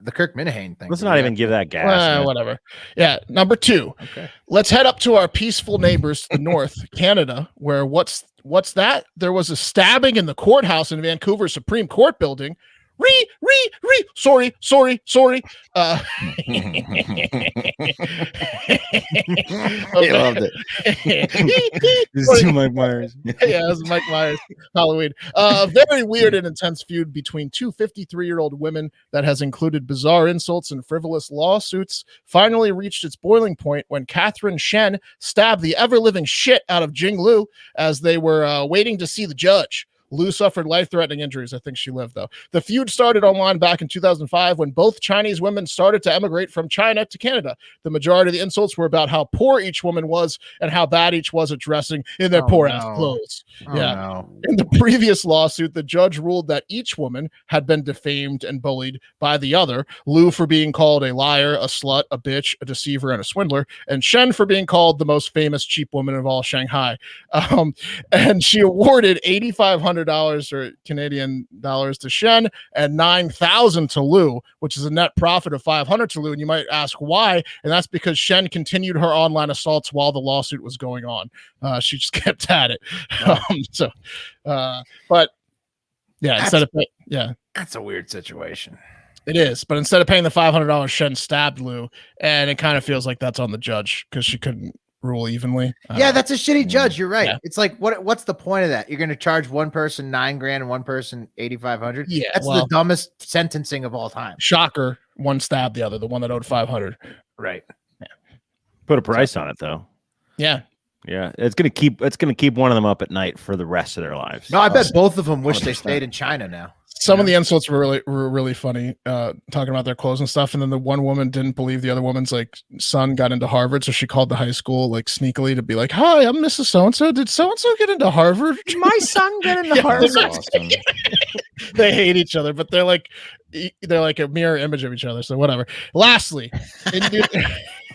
the Kirk Minihane thing. Let's not even give that gas. Whatever. Yeah. Number 2. Okay. Let's head up to our peaceful neighbors to the north, Canada, where what's that? There was a stabbing in the courthouse in Vancouver Supreme Court building. Sorry. I loved it. This is Mike Myers. Yeah, this is Mike Myers. Halloween. Very weird and intense feud between two 53-year-old women that has included bizarre insults and frivolous lawsuits finally reached its boiling point when Catherine Shen stabbed the ever-living shit out of Jing Liu as they were waiting to see the judge. Liu suffered life-threatening injuries. I think she lived, though. The feud started online back in 2005 when both Chinese women started to emigrate from China to Canada. The majority of the insults were about how poor each woman was and how bad each was at dressing in their poor-ass clothes. In the previous lawsuit, the judge ruled that each woman had been defamed and bullied by the other, Liu for being called a liar, a slut, a bitch, a deceiver, and a swindler, and Shen for being called the most famous cheap woman of all Shanghai. And she awarded $8,500 or Canadian dollars to Shen and $9,000 to Liu, which is a net profit of $500 to Liu. And you might ask why, and that's because Shen continued her online assaults while the lawsuit was going on. She just kept at it. But yeah, that's a weird situation. It is, but instead of paying the $500, Shen stabbed Liu, and it kind of feels like that's on the judge because she couldn't rule evenly. That's a shitty judge. You're right. Yeah. It's like what's the point of that? You're going to charge one person $9,000 and one person $8,500. Yeah, that's the dumbest sentencing of all time. Shocker! One stabbed the other, the one that owed $500. Right. Yeah. Put a price on it, though. Yeah. Yeah, it's gonna keep one of them up at night for the rest of their lives. No, I bet both of them wish they stayed in China now. Some of the insults were really funny, talking about their clothes and stuff. And then the one woman didn't believe the other woman's like son got into Harvard, so she called the high school like sneakily to be like, "Hi, I'm Mrs. So-and-so. Did so-and-so get into Harvard? My son get into Harvard." Awesome. They hate each other, but they're like a mirror image of each other. So whatever. Lastly,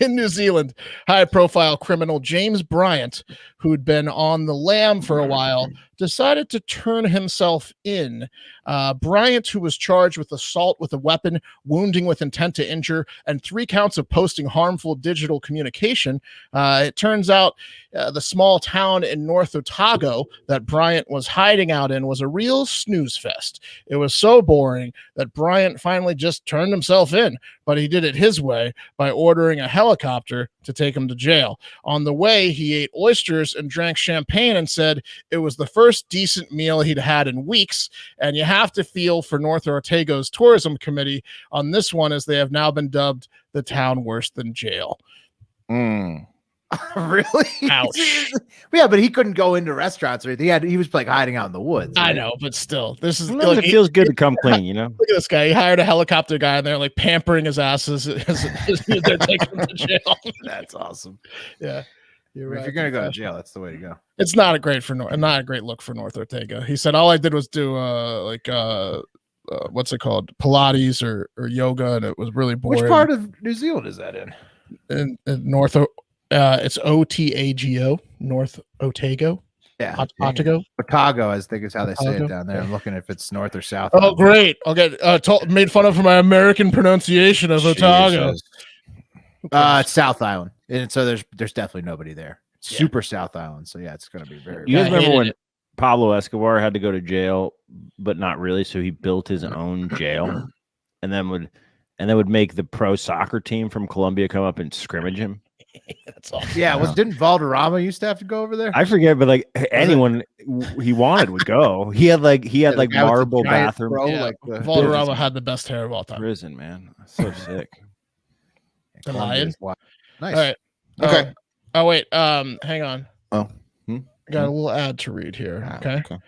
in New Zealand, high-profile criminal James Bryant, who'd been on the lam for a while, decided to turn himself in. Bryant, who was charged with assault with a weapon, wounding with intent to injure, and 3 counts of posting harmful digital communication. It turns out the small town in North Otago that Bryant was hiding out in was a real snooze fest. It was so boring that Bryant finally just turned himself in, but he did it his way by ordering a helicopter to take him to jail. On the way, he ate oysters and drank champagne and said it was the first decent meal he'd had in weeks. And you have to feel for North Otago's tourism committee on this one, as they have now been dubbed the town worse than jail. Really? Ouch. Yeah, but he couldn't go into restaurants or anything. He was like hiding out in the woods. I know, but still, this is it feels good to come clean, you know. Look at this guy. He hired a helicopter guy, and they're like pampering his asses as they're taking him to jail. That's awesome. Yeah. You're right. If you're gonna go to jail, that's the way to go. It's not a great look for North Otago. He said all I did was do what's it called, Pilates or yoga, and it was really boring. Which part of New Zealand is that in? In North, it's Otago, North Otago. Yeah, Otago. Otago, I think is how they say it down there. I'm looking if it's north or south. Oh, great! I'll get made fun of for my American pronunciation of Otago. It's South Island, and so there's definitely nobody there. Super South Island. So yeah, it's gonna be very. You guys remember when Pablo Escobar had to go to jail, but not really. So he built his own jail, and then would make the pro soccer team from Colombia come up and scrimmage him. That's awesome. Yeah, didn't Valderrama used to have to go over there? I forget, but like anyone he wanted would go. He had like marble bathroom. Valderrama had the best hair of all time. Prison, man, so sick. The lion. Nice. All right. Okay. Oh wait. Hang on. Oh. I got a little ad to read here.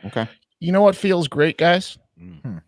Okay. You know what feels great, guys? A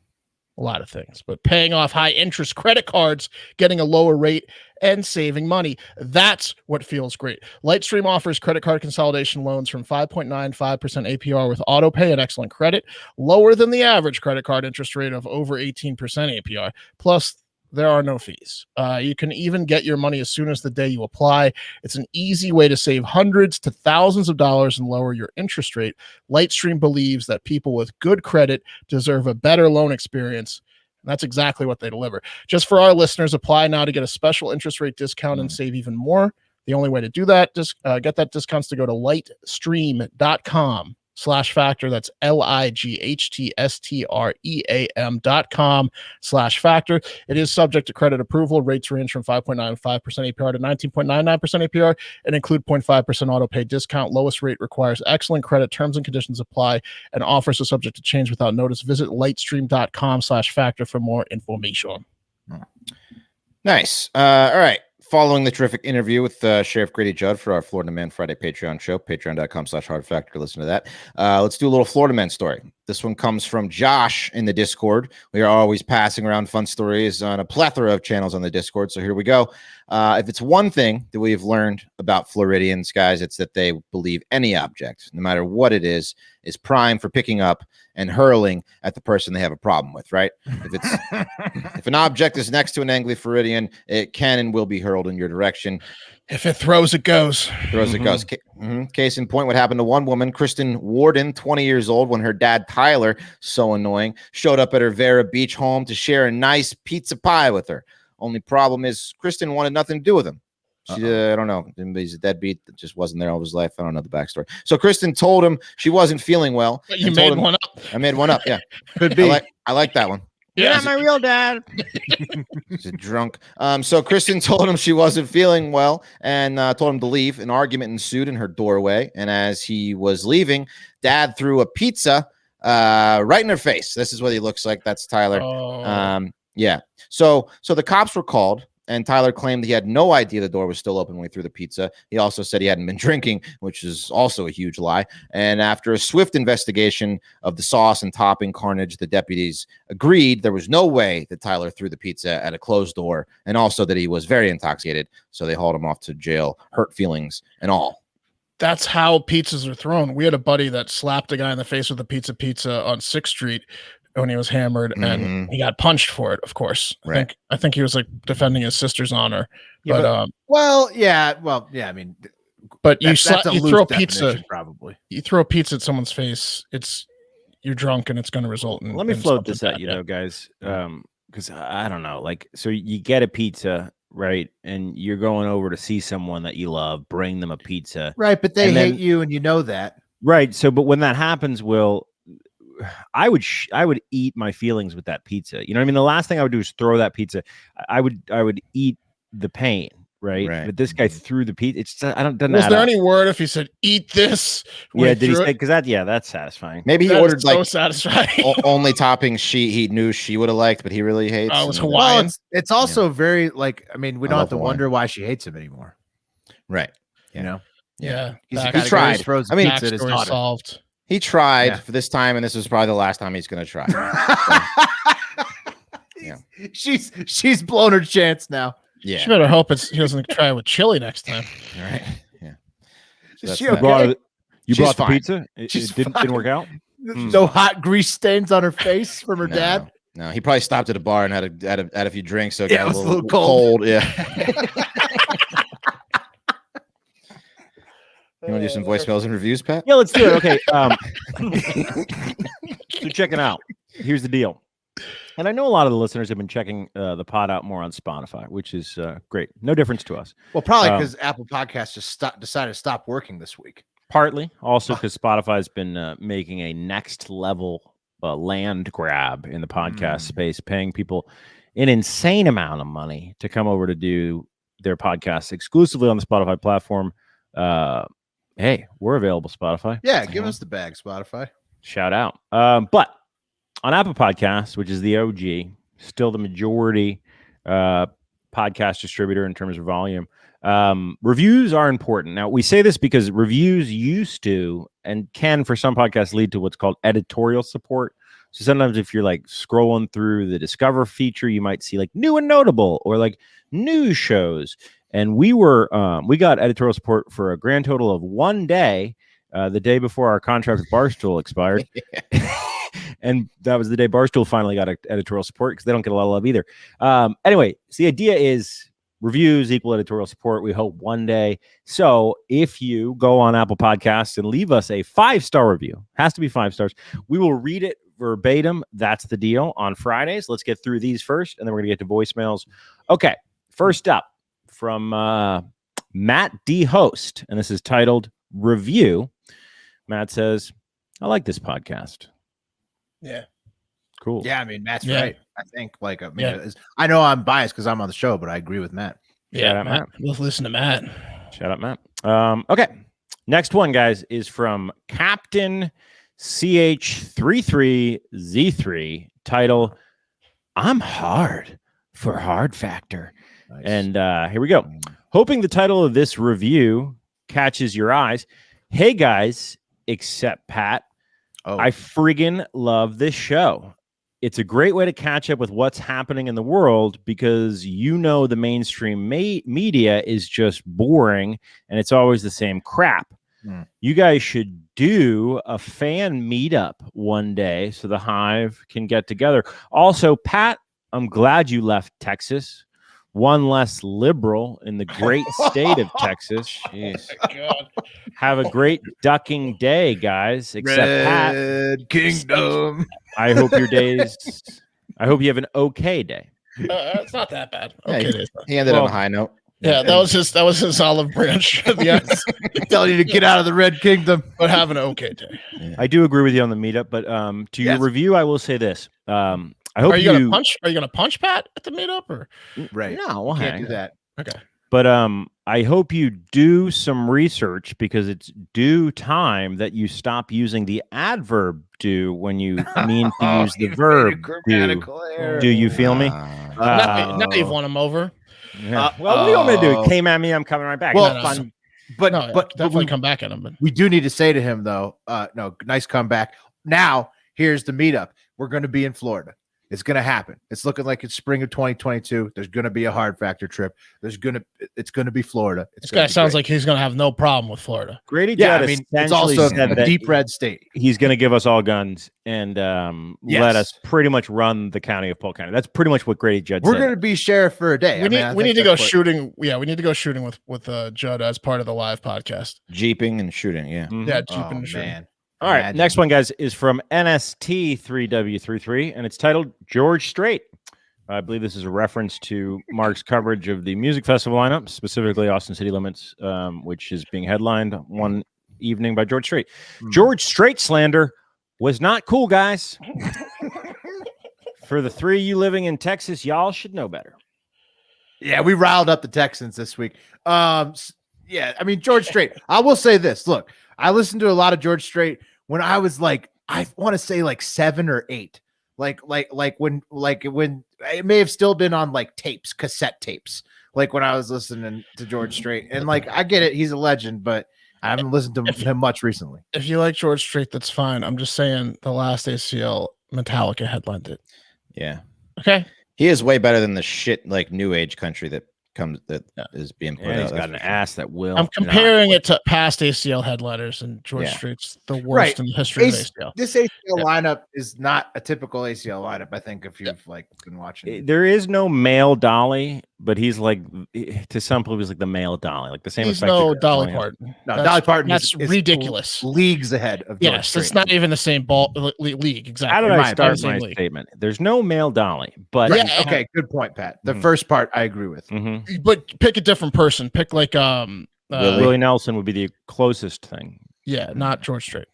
lot of things, but paying off high interest credit cards, getting a lower rate, and saving money. That's what feels great. Lightstream offers credit card consolidation loans from 5.95% APR with auto pay and excellent credit, lower than the average credit card interest rate of over 18% APR. Plus, there are no fees. You can even get your money as soon as the day you apply. It's an easy way to save hundreds to thousands of dollars and lower your interest rate. Lightstream believes that people with good credit deserve a better loan experience. And that's exactly what they deliver. Just for our listeners, apply now to get a special interest rate discount and save even more. The only way to do that, just get that discounts to go to lightstream.com/factor. That's lightstream.com/factor. It is subject to credit approval. Rates range from 5.95% APR to 19.99% APR and include 0.5% auto pay discount. Lowest rate requires excellent credit. Terms and conditions apply, and offers are subject to change without notice. Visit lightstream.com/factor for more information. Nice. All right. Following the terrific interview with Sheriff Grady Judd for our Florida Man Friday Patreon show, patreon.com/hardfactor. Listen to that. Let's do a little Florida Man story. This one comes from Josh in the Discord. We are always passing around fun stories on a plethora of channels on the Discord. So here we go. If it's one thing that we've learned about Floridians, guys, it's that they believe any object, no matter what it is prime for picking up and hurling at the person they have a problem with, right? If an object is next to an angry Floridian, it can and will be hurled in your direction. If it throws, it goes. Case in point, what happened to one woman, Kristen Warden, 20 years old, when her dad, Tyler, so annoying, showed up at her Vera Beach home to share a nice pizza pie with her. Only problem is Kristen wanted nothing to do with him. I don't know. He's a deadbeat that just wasn't there all his life. I don't know the backstory. So Kristen told him she wasn't feeling well. But you made one up. I made one up. Yeah. Could be. I like that one. You're not my real dad. He's a drunk. So Kristen told him she wasn't feeling well and told him to leave. An argument ensued in her doorway. And as he was leaving, Dad threw a pizza right in her face. This is what he looks like. That's Tyler. Yeah. So the cops were called. And Tyler claimed he had no idea the door was still open when he threw the pizza. He also said he hadn't been drinking, which is also a huge lie. And after a swift investigation of the sauce and topping carnage, the deputies agreed there was no way that Tyler threw the pizza at a closed door, and also that he was very intoxicated. So they hauled him off to jail, hurt feelings and all. That's how pizzas are thrown. We had a buddy that slapped a guy in the face with a pizza on 6th Street when he was hammered, and he got punched for it, of course. Right. I think he was like defending his sister's honor. Yeah, but I mean, but you throw a pizza, probably. You throw a pizza at someone's face, you're drunk, and it's going to result in. Let me float this at you, though, guys, because I don't know. Like, so you get a pizza, right, and you're going over to see someone that you love, bring them a pizza, right? But they hate you, and you know that, right? So, but when that happens, I would eat my feelings with that pizza. You know what I mean? The last thing I would do is throw that pizza. I would eat the pain, right? But this guy threw the pizza. It's doesn't. Was there any word if he said eat this? Yeah, did he say? Because that's satisfying. Maybe he ordered so satisfying. only toppings he knew she would have liked, but he really hates. Oh, it was Hawaiian. Well, it's also very like. I mean, we don't have to wonder why she hates him anymore, right? You know. Yeah, he tried. I mean, solved. He tried for this time, and this was probably the last time he's going to try. Yeah, she's blown her chance now. Yeah, she better hope he doesn't try it with chili next time. All right. Yeah. So you brought the pizza. It didn't work out. No hot grease stains on her face from her dad. No, he probably stopped at a bar and had a few drinks, so it got was a little cold. Yeah. You want to do some voicemails and reviews, Pat? Yeah, let's do it. Okay. So check it out. Here's the deal. And I know a lot of the listeners have been checking the pod out more on Spotify, which is great. No difference to us. Well, probably because Apple Podcasts just decided to stop working this week. Partly also because Spotify's been making a next level land grab in the podcast space, paying people an insane amount of money to come over to do their podcasts exclusively on the Spotify platform. Hey, we're available, Spotify. Yeah, give us the bag, Spotify. Shout out. But on Apple Podcasts, which is the OG, still the majority podcast distributor in terms of volume, reviews are important. Now, we say this because reviews used to and can, for some podcasts, lead to what's called editorial support. So sometimes if you're like scrolling through the Discover feature, you might see like new and notable or like news shows. And we got editorial support for a grand total of 1 day, the day before our contract with Barstool expired. And that was the day Barstool finally got editorial support because they don't get a lot of love either. Anyway, so the idea is reviews equal editorial support. We hope one day. So if you go on Apple Podcasts and leave us a 5-star review, has to be 5 stars, we will read it verbatim. That's the deal on Fridays. Let's get through these first, and then we're going to get to voicemails. Okay, first up from Matt D. Host, and this is titled Review. Matt says, I like this podcast. Yeah. Cool. Yeah, I mean, Matt's right. I think, I know I'm biased because I'm on the show, but I agree with Matt. Shout out, Matt. Let's listen to Matt. Shout out, Matt. Okay. Next one, guys, is from Captain CH33Z3, title, I'm hard for hard factor. Nice. And here we go. Hoping the title of this review catches your eyes. Hey, guys, except Pat. Oh. I friggin' love this show. It's a great way to catch up with what's happening in the world because the mainstream media is just boring and it's always the same crap. You guys should do a fan meetup one day so the Hive can get together. Also, Pat, I'm glad you left Texas. One less liberal in the great state of Texas. Jeez. Oh my God. Have a great ducking day, guys. Except Red Pat. Kingdom. I hope you have an okay day. It's not that bad. Okay, he ended on a high note. Yeah, that was his olive branch. Yes. Telling you to get out of the Red Kingdom, but have an okay day. Yeah. I do agree with you on the meetup, but to your review, I will say this. I hope Are you gonna punch Pat at the meetup or right? No, can't do that. Okay. But I hope you do some research because it's due time that you stop using the adverb do when you mean to use the verb do. Do you feel me? Now you've won him over. Yeah. Well, what do you want me to do? Came at me, I'm coming right back. Well, fun. But definitely come back at him. But we do need to say to him though, no, nice comeback. Now here's the meetup. We're going to be in Florida. It's going to happen. It's looking like it's spring of 2022. There's going to be a hard factor trip. It's going to be Florida. This guy sounds like he's going to have no problem with Florida. Grady Judd, it's also a deep red state. He's going to give us all guns and let us pretty much run the county of Polk County. That's pretty much what Grady Judd said. We're going to be sheriff for a day. We need to go shooting. Yeah, we need to go shooting with Judd as part of the live podcast. Jeeping and shooting. Yeah. Mm-hmm. Yeah, jeeping and shooting. Man. All right, next one, guys, is from NST3W33, and it's titled George Strait. I believe this is a reference to Mark's coverage of the music festival lineup, specifically Austin City Limits, which is being headlined one evening by George Strait. George Strait slander was not cool, guys. For the three of you living in Texas, y'all should know better. Yeah, we riled up the Texans this week. Yeah, I mean, George Strait. I will say this. Look, I listened to a lot of George Strait when I was like, I want to say like 7 or 8, like when it may have still been on like tapes, cassette tapes, like when I was listening to George Strait. And like, I get it. He's a legend, but I haven't listened to him much recently. If you like George Strait, that's fine. I'm just saying the last ACL Metallica headlined it. Yeah. Okay. He is way better than the shit like new age country that is being put out. He's got an ass that will. I'm comparing it to past ACL headliners, and George Strait's the worst in the history of ACL. This ACL lineup is not a typical ACL lineup. I think if you've like been watching, there is no male Dolly, but he's like to some people he's like the male Dolly, like the same. He's no Dolly Parton. No, Dolly Parton. That's ridiculous. Leagues ahead of George yes, Strait. It's not even the same league. Exactly. How did I start my statement? There's no male Dolly, but okay, good point, Pat. The first part I agree with. But pick a different person. Pick like Willie Nelson would be the closest thing. Yeah, not George Strait.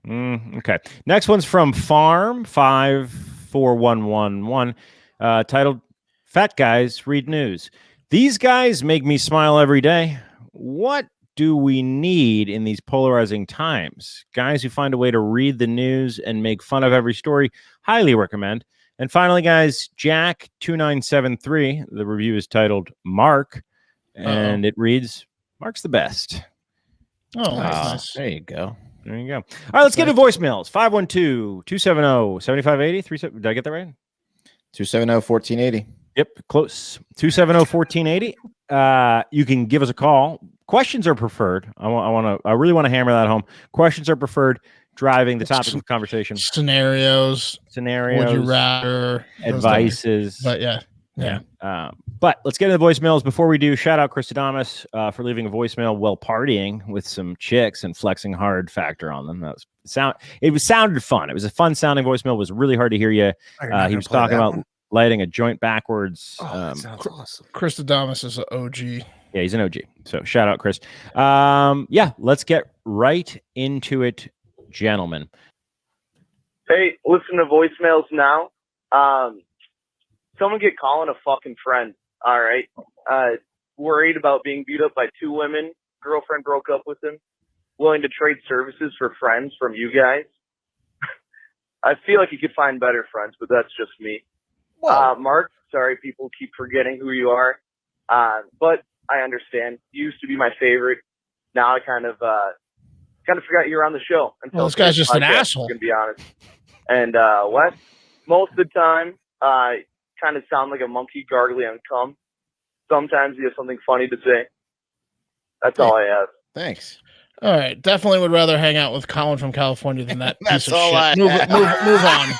Okay. Next one's from Farm 54111, titled "Fat Guys Read News." These guys make me smile every day. What do we need in these polarizing times? Guys who find a way to read the news and make fun of every story. Highly recommend. And finally, guys, Jack2973. The review is titled "Mark," and it reads, "Mark's the best." Oh, nice. There you go. There you go. All right, let's get to voicemails. 512-270-7580. Did I get that right? 270-1480. Yep, close. 270-1480. You can give us a call. Questions are preferred. I really want to hammer that home. Questions are preferred. Driving the topic of conversation. Scenarios. Would you rather? Advices. But yeah. But let's get into the voicemails. Before we do, shout out Chris Adamas for leaving a voicemail while partying with some chicks and flexing hard factor on them. It sounded fun. It was a fun sounding voicemail. It was really hard to hear you. He was talking about lighting a joint backwards. That sounds awesome. Chris Adamas is an OG. Yeah, he's an OG. So shout out, Chris. Yeah, let's get right into it, gentlemen. Hey, listen to voicemails now. Someone get Colin a fucking friend. All right. Worried about being beat up by 2 women. Girlfriend broke up with him. Willing to trade services for friends from you guys. I feel like you could find better friends, but that's just me. Mark, sorry, people keep forgetting who you are. But I understand. You used to be my favorite. Now I kind of forgot you were on the show. Well, this guy's just an asshole. I'm going to be honest. And Wes, most of the time, kind of sound like a monkey gargling on cum. Sometimes you have something funny to say. That's all I have. Thanks. All right. Definitely would rather hang out with Colin from California than that That's piece of all shit. Move on.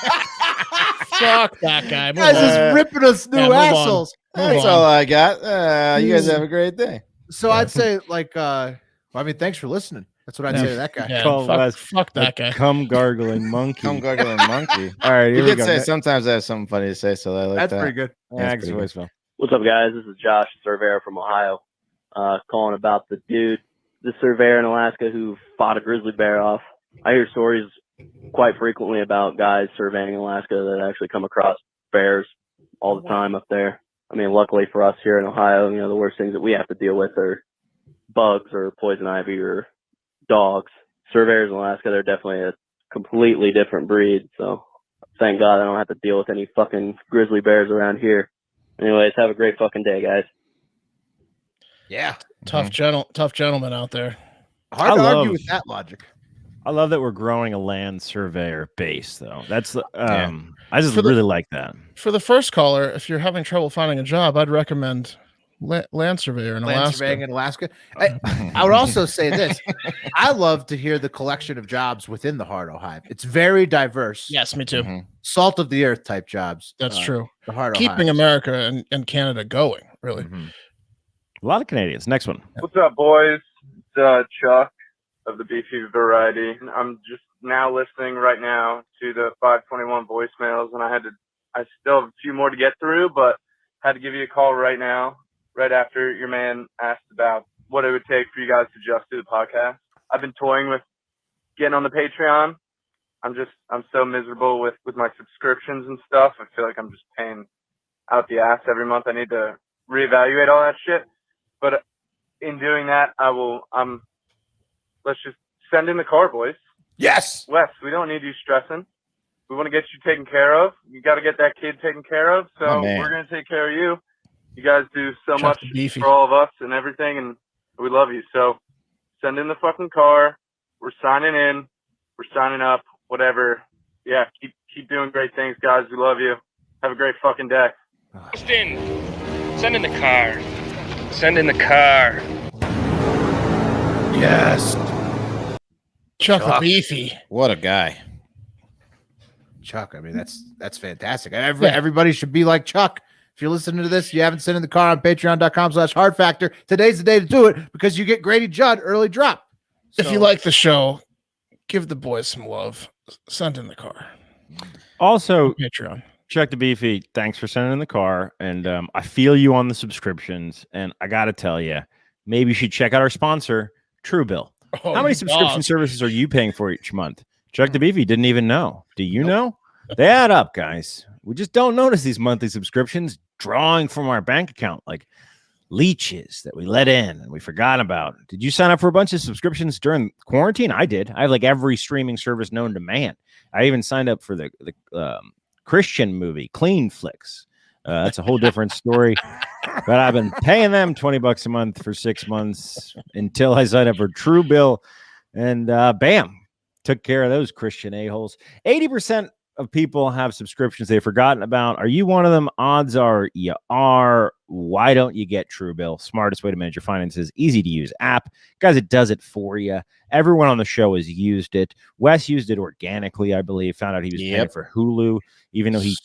Fuck that guy. Guys is ripping us new assholes. That's all I got. You guys have a great day. So I'd say thanks for listening. That's what I'd say to that guy. Yeah, fuck that guy. Cum gargling monkey. Cum gargling monkey. All right, you did say sometimes I have something funny to say, so I like That's that. pretty good. That's pretty good. What's up, guys? This is Josh, surveyor from Ohio, calling about the surveyor in Alaska who fought a grizzly bear off. I hear stories quite frequently about guys surveying in Alaska that actually come across bears all the time up there. I mean, luckily for us here in Ohio, the worst things that we have to deal with are bugs or poison ivy or dogs. Surveyors in Alaska, they're definitely a completely different breed. So thank God I don't have to deal with any fucking grizzly bears around here. Anyways, have a great fucking day, guys. Yeah. Tough gentleman out there. Hard to argue with that logic. I love that we're growing a land surveyor base, though. That's I just really like that. For the first caller, if you're having trouble finding a job, I'd recommend land surveyor in Alaska. Land surveying in Alaska. I would also say this. I love to hear the collection of jobs within the Hardo Hive. It's very diverse. Yes, me too. Salt of the earth type jobs. That's true. The Hardo Keeping Hive. America and Canada going, really. A lot of Canadians. Next one. What's up, boys? It's Chuck of the Beefy Variety. I'm just now listening right now to the 521 voicemails, and I still have a few more to get through, but had to give you a call right now, right after your man asked about what it would take for you guys to just do the podcast. I've been toying with getting on the Patreon. I'm so miserable with my subscriptions and stuff. I feel like I'm just paying out the ass every month. I need to reevaluate all that shit. But in doing that, let's just send in the car, boys. Yes. Wes, we don't need you stressing. We want to get you taken care of. You got to get that kid taken care of. So we're going to take care of you. You guys do so much for all of us and everything, and we love you. So send in the fucking car. We're signing in. We're signing up. Whatever. Yeah, keep doing great things, guys. We love you. Have a great fucking day. Austin, send in the car. Send in the car. Yes. Chuck the Beefy. What a guy. Chuck, I mean, that's fantastic. Everybody should be like Chuck. If you're listening to this, you haven't sent in the car on patreon.com/hard factor. Today's the day to do it because you get Grady Judd early drop. So, if you like the show, give the boys some love. Send in the car. Also, Patreon. Chuck the Beefy, thanks for sending in the car. And I feel you on the subscriptions. And I got to tell you, maybe you should check out our sponsor, Truebill. Oh, How many subscription services are you paying for each month? Chuck the Beefy didn't even know. Do you know? They add up, guys. We just don't notice these monthly subscriptions drawing from our bank account like leeches that we let in and we forgot about. Did you sign up for a bunch of subscriptions during quarantine? I did. I have like every streaming service known to man. I even signed up for the Christian movie Clean Flicks. That's a whole different story. But I've been paying them $20 a month for 6 months until I signed up for Truebill, and bam, took care of those Christian a-holes. 80% of people have subscriptions they've forgotten about. Are you one of them? Odds are you are. Why don't you get Truebill? Smartest way to manage your finances. Easy to use app. Guys, it does it for you. Everyone on the show has used it. Wes used it organically, I believe. Found out he was paying for Hulu, even though he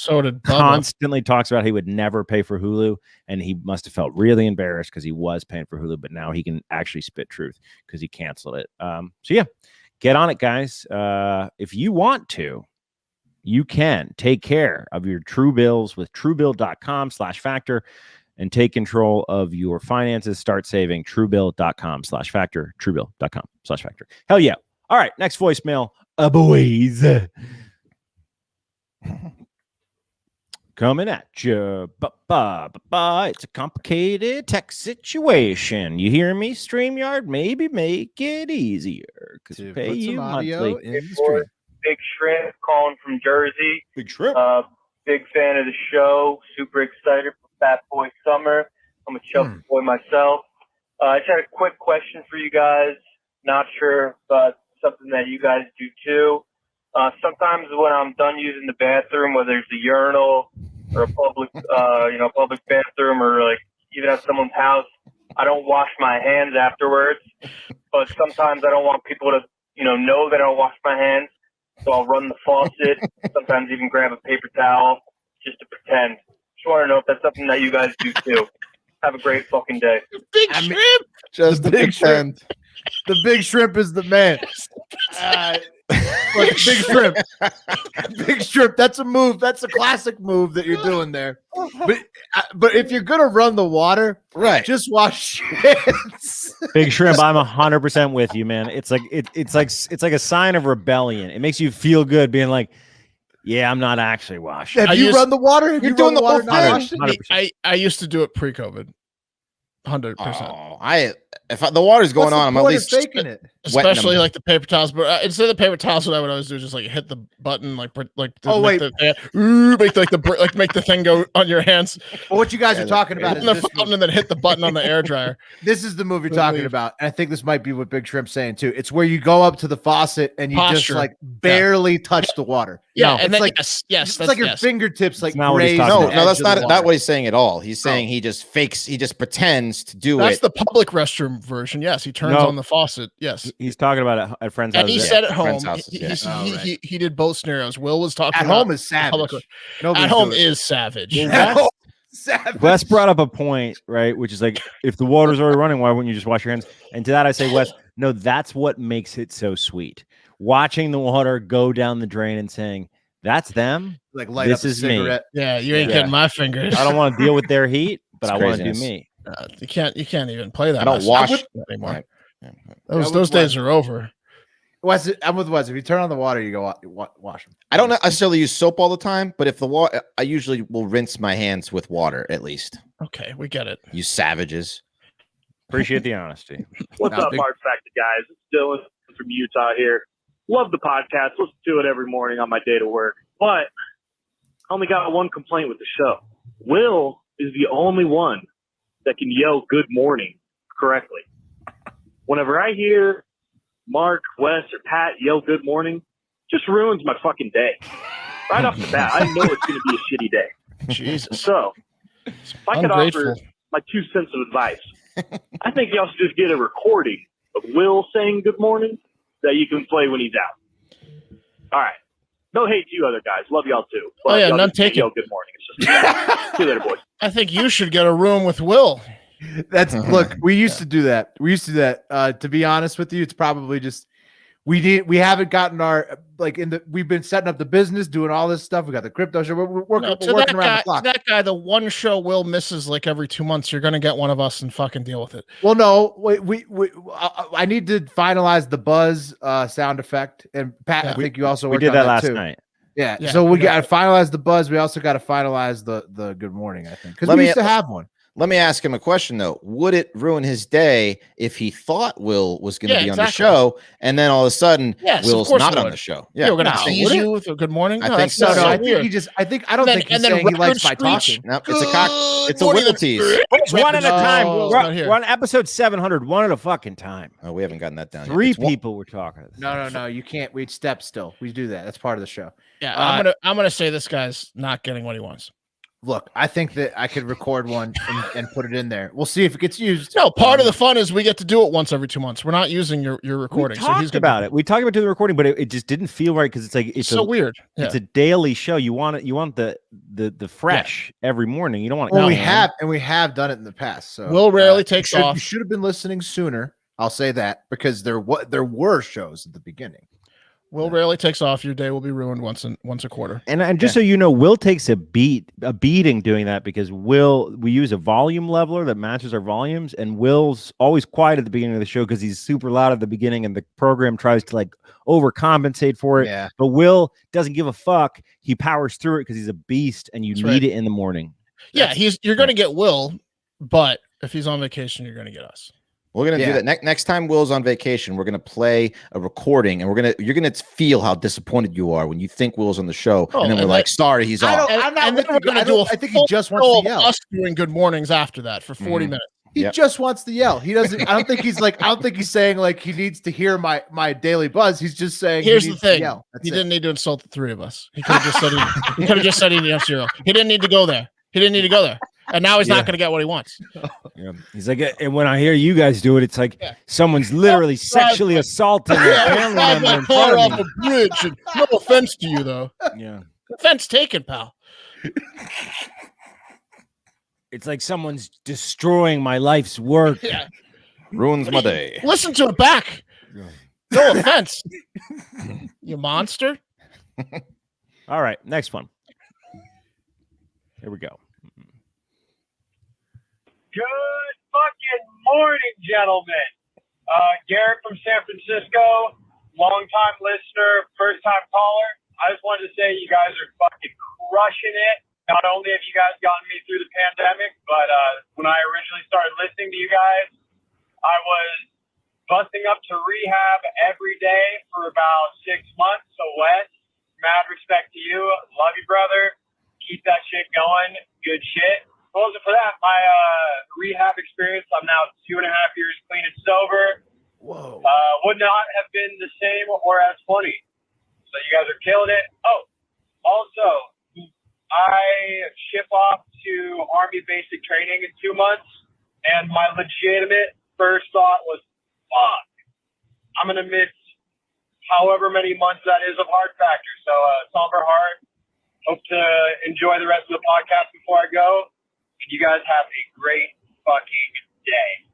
constantly talks about he would never pay for Hulu. And he must have felt really embarrassed because he was paying for Hulu, but now he can actually spit truth because he canceled it. So yeah, get on it, guys. If you want to, you can take care of your Truebills with Truebill.com/factor and take control of your finances. Start saving. Truebill.com/factor. Truebill.com/factor. Hell yeah. All right. Next voicemail. Boys. Coming at you. It's a complicated tech situation. You hear me? StreamYard, maybe make it easier because we pay you monthly. Big Shrimp calling from Jersey. Big Shrimp. Big fan of the show. Super excited for Fat Boy Summer. I'm a Chelsea boy myself. I just had a quick question for you guys. Not sure, but something that you guys do too. Sometimes when I'm done using the bathroom, whether it's a urinal or a public, public bathroom, or like even at someone's house, I don't wash my hands afterwards. But sometimes I don't want people to, know that I don't wash my hands. So I'll run the faucet, sometimes even grab a paper towel just to pretend. Just want to know if that's something that you guys do too. Have a great fucking day. Big Shrimp. Just the big shrimp. The Big Shrimp is the man. Big Shrimp. Big Shrimp. That's a move. That's a classic move that you're doing there. But if you're gonna run the water, right, just wash your hands. Big Shrimp, I'm 100% with you, man. It's like a sign of rebellion. It makes you feel good being like, yeah, I'm not actually washing. Have you run the water? Have you doing the water? 100%. I used to do it pre-COVID. 100%. If the water's going on, I'm at least faking it. Especially like the paper towels, but instead of the paper towels, what I would always do is just like hit the button, make the thing go on your hands. Well, what you guys are talking about is the fountain, and then hit the button on the air dryer. This is the move you're talking about, and I think this might be what Big Shrimp's saying too. It's where you go up to the faucet and you just like barely touch the water. Yeah, and then like it's like your fingertips like graze. No, that's not what he's saying at all. He's saying he just pretends to do it. That's the public restroom version. Yes, he turns on the faucet. Yes, he's talking about it at friends' houses. And he said at home. He did both scenarios. Will was talking at home is savage. At home is savage. Wes brought up a point, right? Which is like, if the water's already running, why wouldn't you just wash your hands? And to that I say, Wes, no, that's what makes it so sweet. Watching the water go down the drain and saying, that's them. Like light this up a is cigarette. me. Yeah, you ain't getting my fingers. I don't want to deal with their heat, but I want to do me. You can't even play that. I don't wash anymore. Those days are over. Wes, I'm with Wes. If you turn on the water, you go wash them. I don't necessarily use soap all the time, but if the water, I usually will rinse my hands with water at least. Okay, we get it. You savages. Appreciate the honesty. What's up, Hard Factor guys? It's Dylan from Utah here. Love the podcast. Listen to it every morning on my day to work. But I only got one complaint with the show. Will is the only one that can yell good morning correctly. Whenever I hear Mark, Wes, or Pat yell good morning, just ruins my fucking day. Right off the bat, I know it's going to be a shitty day. Jesus. So, if I could offer my 2 cents of advice, I think y'all should just get a recording of Will saying good morning that you can play when he's out. All right. No hate to you other guys. Love y'all too. But none taken. Yell good morning. It's just see you later, boys. I think you should get a room with Will. Look, we used to do that. To be honest with you, it's probably just we haven't gotten our we've been setting up the business, doing all this stuff. We got the crypto show. We're working around the clock. That guy, the one show Will misses like every 2 months. You're gonna get one of us and fucking deal with it. Well, no, I need to finalize the buzz sound effect, and Pat, I think you also we did that last night. Yeah, so we got to finalize the buzz. We also got to finalize the good morning, I think, because we used to have one. Let me ask him a question, though. Would it ruin his day if he thought Will was going to be on the show, and then all of a sudden Will's not on the show? Yeah, we're going to tease you with a good morning. I think so. I think I don't think he's saying he likes my talking. No, it's a Will tease. One at a time. We're on episode 700. One at a fucking time. Oh, we haven't gotten that down. Three people were talking. No. You can't. We'd step still. We do that. That's part of the show. Yeah, I'm gonna say this guy's not getting what he wants. Look, I think that I could record one and put it in there. We'll see if it gets used. No, part of the fun is we get to do it once every 2 months. We're not using your recording. We talked about it. We talked about doing the recording, but it just didn't feel right because it's so weird. Yeah. It's a daily show. You want the fresh every morning. You don't want. Well, we have done it in the past. So Will rarely takes off. You should have been listening sooner. I'll say that because there were shows at the beginning. Will rarely takes off. Your day will be ruined once a quarter. And just so you know, Will takes a beating doing that because we use a volume leveler that matches our volumes, and Will's always quiet at the beginning of the show because he's super loud at the beginning, and the program tries to like overcompensate for it. Yeah. But Will doesn't give a fuck. He powers through it because he's a beast, and you need it in the morning. Yeah, you're going to get Will, but if he's on vacation, you're going to get us. We're gonna do that next time Will's on vacation. We're gonna play a recording, and you're gonna feel how disappointed you are when you think Will's on the show, and then we're like, "Sorry, he's off." I think he just wants to yell. Us doing good mornings after that for 40 minutes. He just wants to yell. He doesn't. I don't think he's saying like he needs to hear my daily buzz. He's just saying. Here's the thing. He didn't need to insult the three of us. He could have just said he could have just said he needs zero. He didn't need to go there. And now he's not going to get what he wants. Yeah. He's like, and when I hear you guys do it, it's like someone's literally sexually assaulting a family member in front off of me. a bridge. And no offense to you, though. Yeah. Offense taken, pal. It's like someone's destroying my life's work. Yeah. Ruins my day. Listen to it back. No offense. You monster. All right, next one. Here we go. Good fucking morning, gentlemen. Garrett from San Francisco, longtime listener, first-time caller. I just wanted to say you guys are fucking crushing it. Not only have you guys gotten me through the pandemic, but when I originally started listening to you guys, I was busting up to rehab every day for about 6 months. So, Wes, mad respect to you. Love you, brother. Keep that shit going. Good shit. If it wasn't for that, my rehab experience, I'm now 2.5 years clean and sober. Whoa. Would not have been the same or as funny. So you guys are killing it. Oh, also, I ship off to Army basic training in 2 months, and my legitimate first thought was, fuck, I'm going to miss however many months that is of Hard Factor. So, somber heart. Hope to enjoy the rest of the podcast before I go. And you guys have a great fucking day.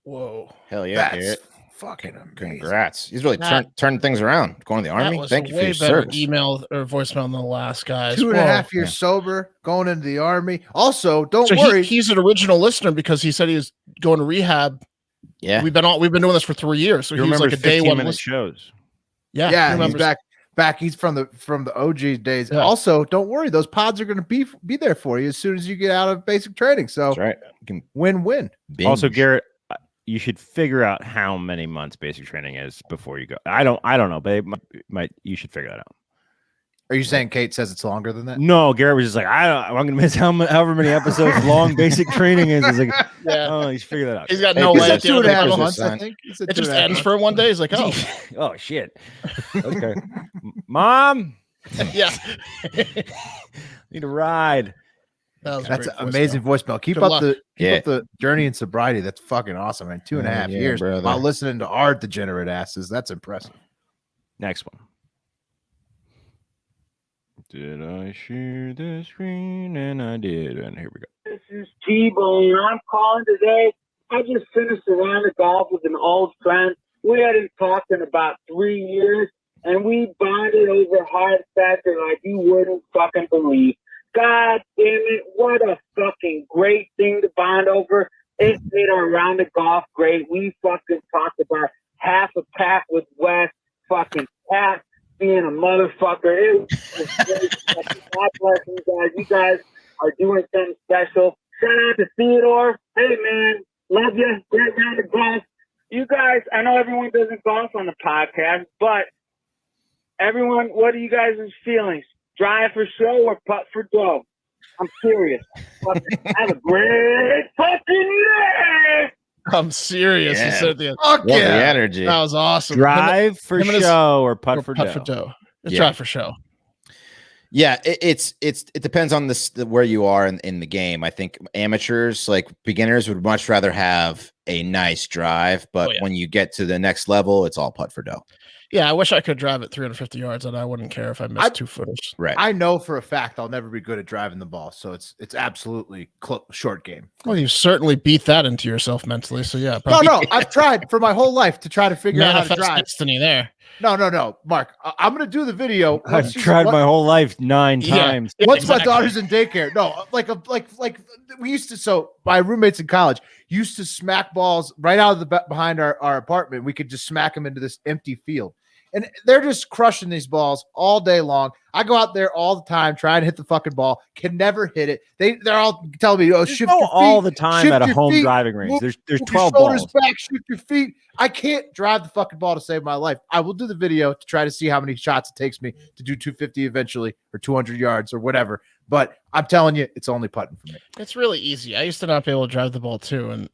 Whoa. Hell yeah, That's Garrett. Fucking amazing. Congrats. He's really turning things around. Going to the Army. Thank you for your service. Email or voicemail than the last guys. 2.5 years sober, going into the Army. Also, don't worry. He's an original listener because he said he was going to rehab. Yeah. We've been doing this for 3 years. So he's like a day one minute shows. Yeah. He's back. He's from the OG days. Yeah. Also, don't worry, those pods are going to be there for you as soon as you get out of basic training. So that's right. Win-win. Also, Garrett, you should figure out how many months basic training is before you go. I don't know, but you should figure that out. Are you saying Kate says it's longer than that? No, Garrett was just like, I'm going to miss however many episodes long basic training is. It's like, oh, you should figure that out. He's got no way. 2.5 months, I think. It just ends for one day. He's like, oh, oh shit. Okay, Mom. Yeah. Need a ride. That's an amazing voicemail. Keep up the journey in sobriety. That's fucking awesome, man. 2.5 years while listening to our degenerate asses. That's impressive. Next one. Did I share the screen? And I did. And here we go. This is T-Bone. I'm calling today. I just finished a round of golf with an old friend. We We hadn't talked in about 3 years, and we bonded over hard factor like you wouldn't fucking believe. God damn it, what a fucking great thing to bond over. It made our round of golf great. We fucking talked about half a pack with Wes, fucking Pat being a motherfucker. It was great. God bless you guys. You guys are doing something special. Shout out to Theodore. Hey, man, love you. Great round of golf. You guys, I know everyone doesn't golf on the podcast, but everyone, what are you guys' feelings? Drive for show or putt for dough? I'm serious. Have a great fucking day. I'm serious. Yeah. He said the The energy. That was awesome. Drive for show or putt for dough? It's drive for show. Yeah, it depends on where you are in the game. I think amateurs, like beginners, would much rather have a nice drive, but when you get to the next level, it's all putt for dough. Yeah, I wish I could drive it 350 yards, and I wouldn't care if I missed 2 footers. Right. I know for a fact I'll never be good at driving the ball, so it's absolutely short game. Well, you certainly beat that into yourself mentally. So yeah. No, I've tried for my whole life to try to figure out how to drive. Destiny there. No, Mark. I'm gonna do the video. I've tried my whole life 9 times. Once my daughter's in daycare. No, like we used to. So my roommates in college used to smack balls right out of the behind our apartment. We could just smack them into this empty field. And they're just crushing these balls all day long. I go out there all the time trying to hit the fucking ball. Can never hit it. They're all telling me, "Oh, shift your feet all the time at a home driving range." There's 12 shoulders balls. Back, shift your feet. I can't drive the fucking ball to save my life. I will do the video to try to see how many shots it takes me to do 250 eventually, or 200 yards, or whatever. But I'm telling you, it's only putting for me. It's really easy. I used to not be able to drive the ball too, and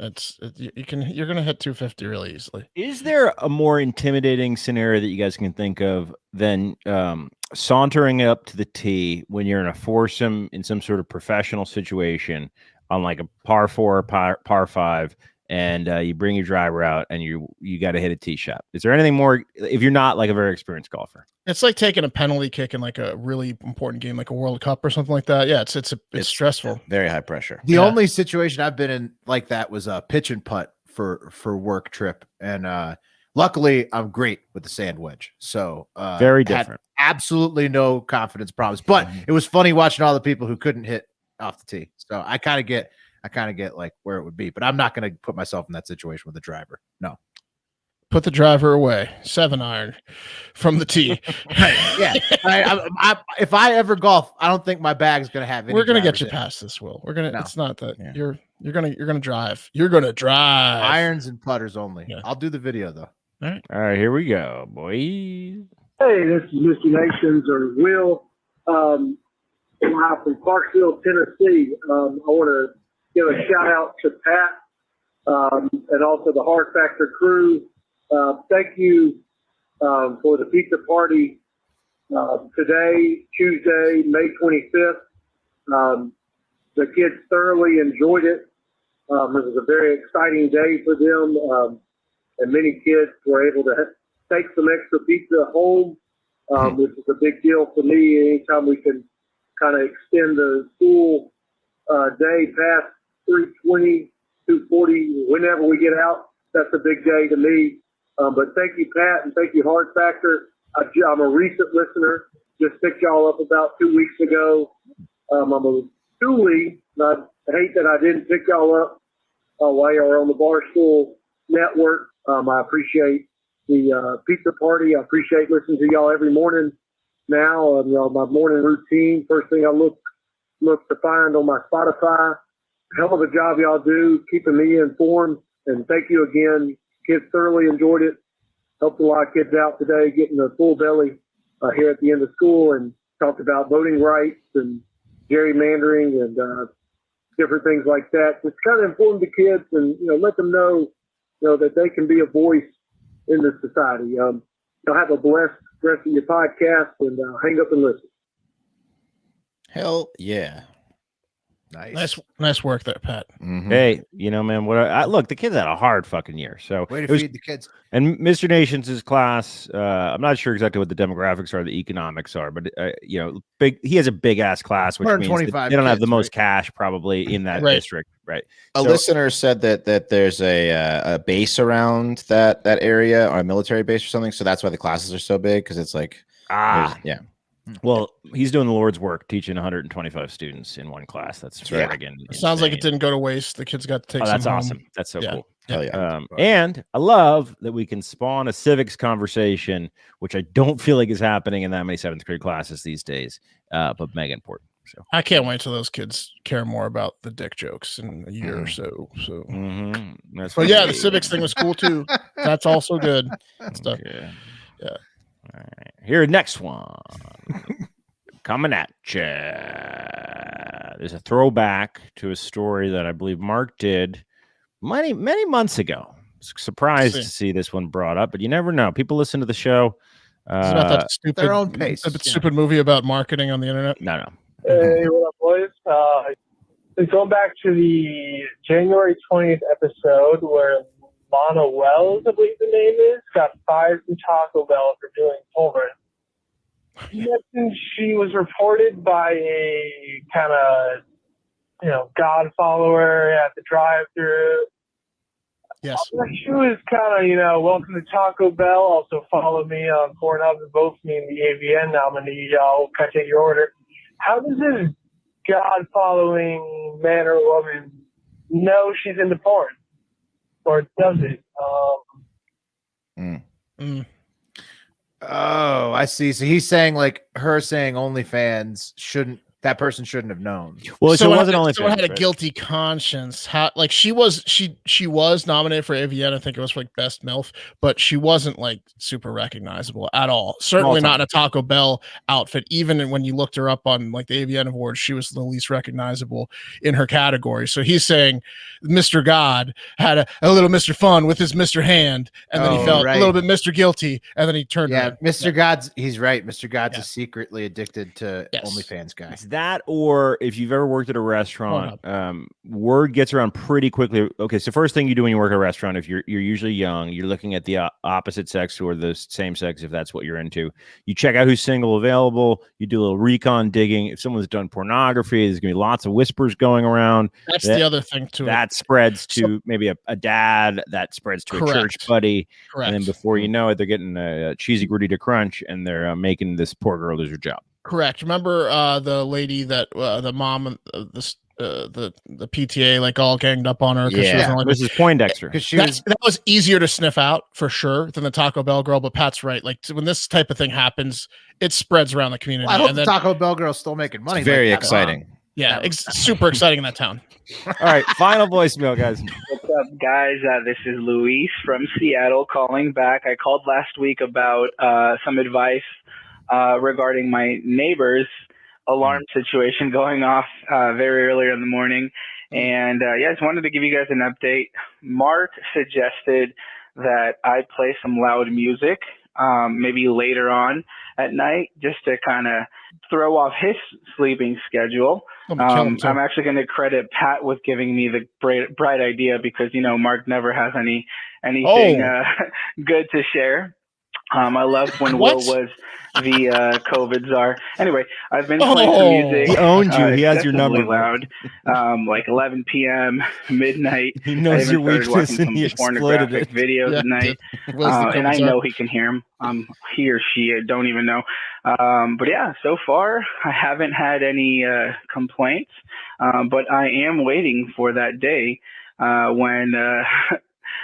you're gonna hit 250 really easily. Is there a more intimidating scenario that you guys can think of than sauntering up to the tee when you're in a foursome in some sort of professional situation on like a par 4 or par 5, and you bring your driver out and you got to hit a tee shot? Is there anything more if you're not like a very experienced golfer? It's like taking a penalty kick in like a really important game, like a World Cup or something like that. Yeah, it's stressful. Very high pressure. The only situation I've been in like that was a pitch and putt for work trip, and luckily I'm great with the sand wedge. So very different. Absolutely no confidence problems. But it was funny watching all the people who couldn't hit off the tee. So I kind of get like where it would be, but I'm not going to put myself in that situation with the driver. No. Put the driver away. 7-iron from the tee. Right. Yeah. If I ever golf, I don't think my bag's going to have any. We're going to get you past this, Will. We're going to. No. It's not that you're going to drive. You're going to drive. Irons and putters only. Yeah. I'll do the video though. All right. Here we go, boys. Hey, this is Mr. Nations or Will. I'm from Clarksville, Tennessee. I want to give a shout out to Pat and also the Hard Factor crew. Thank you for the pizza party today, Tuesday, May 25th. The kids thoroughly enjoyed it. It was a very exciting day for them, and many kids were able to take some extra pizza home, which is a big deal for me. Anytime we can kind of extend the school day past 3:20, 2:40, whenever we get out, that's a big day to me. But thank you, Pat, and thank you, Hard Factor. I'm a recent listener. Just picked y'all up about 2 weeks ago. I'm a Dooley, and I hate that I didn't pick y'all up while you were on the Barstool Network. I appreciate the pizza party. I appreciate listening to y'all every morning now. My morning routine, first thing I look to find on my Spotify. Hell of a job y'all do keeping me informed. And thank you again. Kids thoroughly enjoyed it. Helped a lot of kids out today getting a full belly here at the end of school, and talked about voting rights and gerrymandering and different things like that. Just kind of inform the kids and let them know that they can be a voice in this society. Have a blessed rest of your podcast, and hang up and listen. Hell yeah. Nice work there, Pat. Mm-hmm. Hey, you know, man, look, the kids had a hard fucking year. So way to feed the kids. And Mr. Nations' class, I'm not sure exactly what the demographics are, the economics are, but you know, he has a big ass class, which means they don't have the most cash probably in that district, right? A listener said that there's a base around that area, or a military base or something, so that's why the classes are so big, because it's like yeah. Well, he's doing the Lord's work, teaching 125 students in one class. That's friggin' Sounds like it didn't go to waste. The kids got to take. That's some awesome. home. That's so cool. Hell yeah. And I love that we can spawn a civics conversation, which I don't feel like is happening in that many 7th grade classes these days, but mega important. So I can't wait till those kids care more about the dick jokes in a year or so. So, but yeah, the civics thing was cool too. That's also good stuff. Okay. Yeah. All right. Here, next one coming at you. There's a throwback to a story that I believe Mark did many months ago. Surprised to see this one brought up, but you never know. People listen to the show. It's about that stupid, their own pace. Stupid movie about marketing on the internet. No. Hey, what up, boys? Going back to the January 20th episode where Lana Wells, I believe the name is, got fired from Taco Bell for doing pulverin. She was reported by a kind of, God follower at the drive-thru. Yes. She was kind of, welcome to Taco Bell. Also follow me on Pornhub and both me and the AVN nominee. Y'all can I take your order? How does this God-following man or woman know she's into porn? Or does it? Oh, I see. So he's saying her saying OnlyFans that person shouldn't have known. Well, so it wasn't OnlyFans. Someone had a guilty conscience. She was nominated for AVN. I think it was for best MILF, but she wasn't super recognizable at all. Certainly not in a Taco Bell outfit. Even when you looked her up on the AVN awards, she was the least recognizable in her category. So he's saying Mr. God had a little Mr. Fun with his Mr. Hand, and then he felt a little bit Mr. Guilty, and then he turned. Yeah, Mr. God's. He's right. Mr. God's is secretly addicted to OnlyFans guy. That, or if you've ever worked at a restaurant, word gets around pretty quickly. Okay, so first thing you do when you work at a restaurant, if you're usually young, you're looking at the opposite sex or the same sex, if that's what you're into. You check out who's single available. You do a little recon digging. If someone's done pornography, there's gonna be lots of whispers going around. That's the other thing too. That spreads to maybe a dad. That spreads to a church buddy. Correct. And then before you know it, they're getting a cheesy gritty to crunch, and they're making this poor girl lose her job. Correct. Remember the lady that the mom of the PTA all ganged up on her? Yeah, Mrs. Poindexter. That was easier to sniff out for sure than the Taco Bell girl. But Pat's right. When this type of thing happens, it spreads around the community. Well, I hope the Taco Bell girl's still making money. It's very exciting. Yeah, super exciting in that town. All right, final voicemail, guys. What's up, guys? This is Luis from Seattle calling back. I called last week about some advice regarding my neighbor's alarm situation going off very early in the morning. And I just wanted to give you guys an update. Mark suggested that I play some loud music maybe later on at night just to kind of throw off his sleeping schedule. I'm actually going to credit Pat with giving me the bright idea because, Mark never has anything good to share. I loved when Will was the COVID czar. Anyway, I've been playing some music. He owned you. He has your number. Loud, 11 p.m., midnight. He knows your weakness and he exploited pornographic it. videos at night. And I know he can hear him. He or she, I don't even know. But yeah, so far I haven't had any complaints. But I am waiting for that day when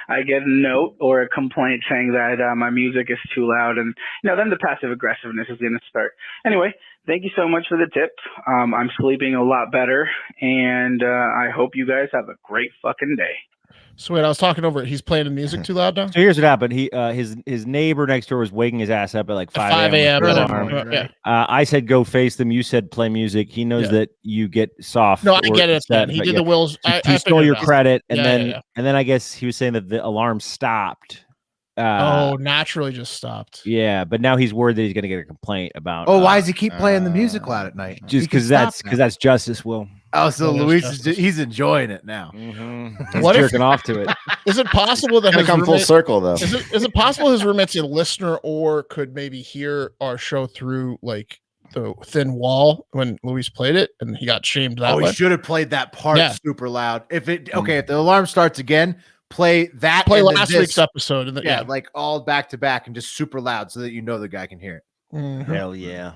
I get a note or a complaint saying that my music is too loud, and then the passive aggressiveness is going to start. Anyway, thank you so much for the tip. I'm sleeping a lot better, and I hope you guys have a great fucking day. So wait, I was talking over it. He's playing the music too loud now? So here's what happened. He his neighbor next door was waking his ass up at 5 a.m. Yeah. I said go face them. You said play music. He knows that you get soft. No, I get it. He did the Wills. He stole your credit, and then I guess he was saying that the alarm stopped. Naturally just stopped. Yeah, but now he's worried that he's going to get a complaint about. Why does he keep playing the music loud at night? Just because that's justice, Will. Oh, so Luis he's enjoying it now. He's jerking off to it. Is it possible that his come full circle though? Is it possible his roommate's a listener or could maybe hear our show through like the thin wall when Luis played it and he got shamed that way? He should have played that part super loud. If the alarm starts again, play last week's episode and like all back to back and just super loud so that you know the guy can hear it. Mm-hmm. Hell yeah.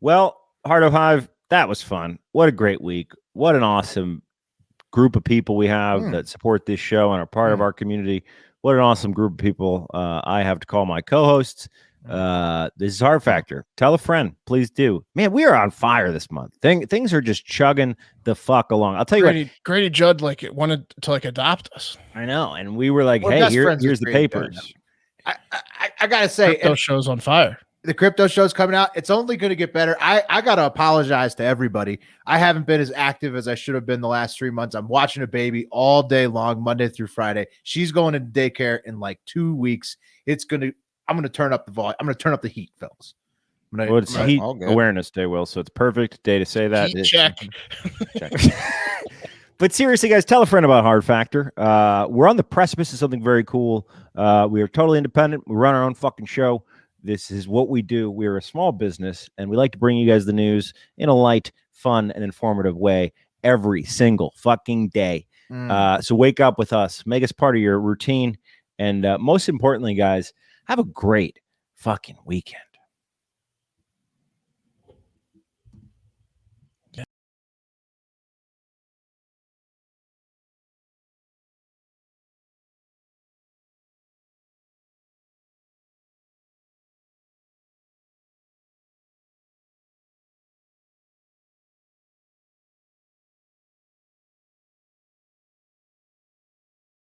Well, Heart of Hive, that was fun. What a great week. What an awesome group of people we have that support this show and are part of our community. What an awesome group of people I have to call my co-hosts. This is Heart Factor. Tell a friend, please do. Man, we are on fire this month. Things are just chugging the fuck along. I'll tell you what. Grady Judd wanted to adopt us. I know, and we were like, hey, here's the papers. I gotta say, crypto show's on fire. The crypto show's coming out. It's only going to get better. I got to apologize to everybody. I haven't been as active as I should have been the last 3 months. I'm watching a baby all day long, Monday through Friday. She's going to daycare in like 2 weeks. I'm going to turn up the volume. I'm going to turn up the heat, fellas. It's Heat Awareness Day, Will, so it's perfect day to say that. Check. But seriously, guys, tell a friend about Hard Factor. We're on the precipice of something very cool. We are totally independent. We run our own fucking show. This is what we do. We're a small business, and we like to bring you guys the news in a light, fun, and informative way every single fucking day. So wake up with us. Make us part of your routine. And most importantly, guys, have a great fucking weekend.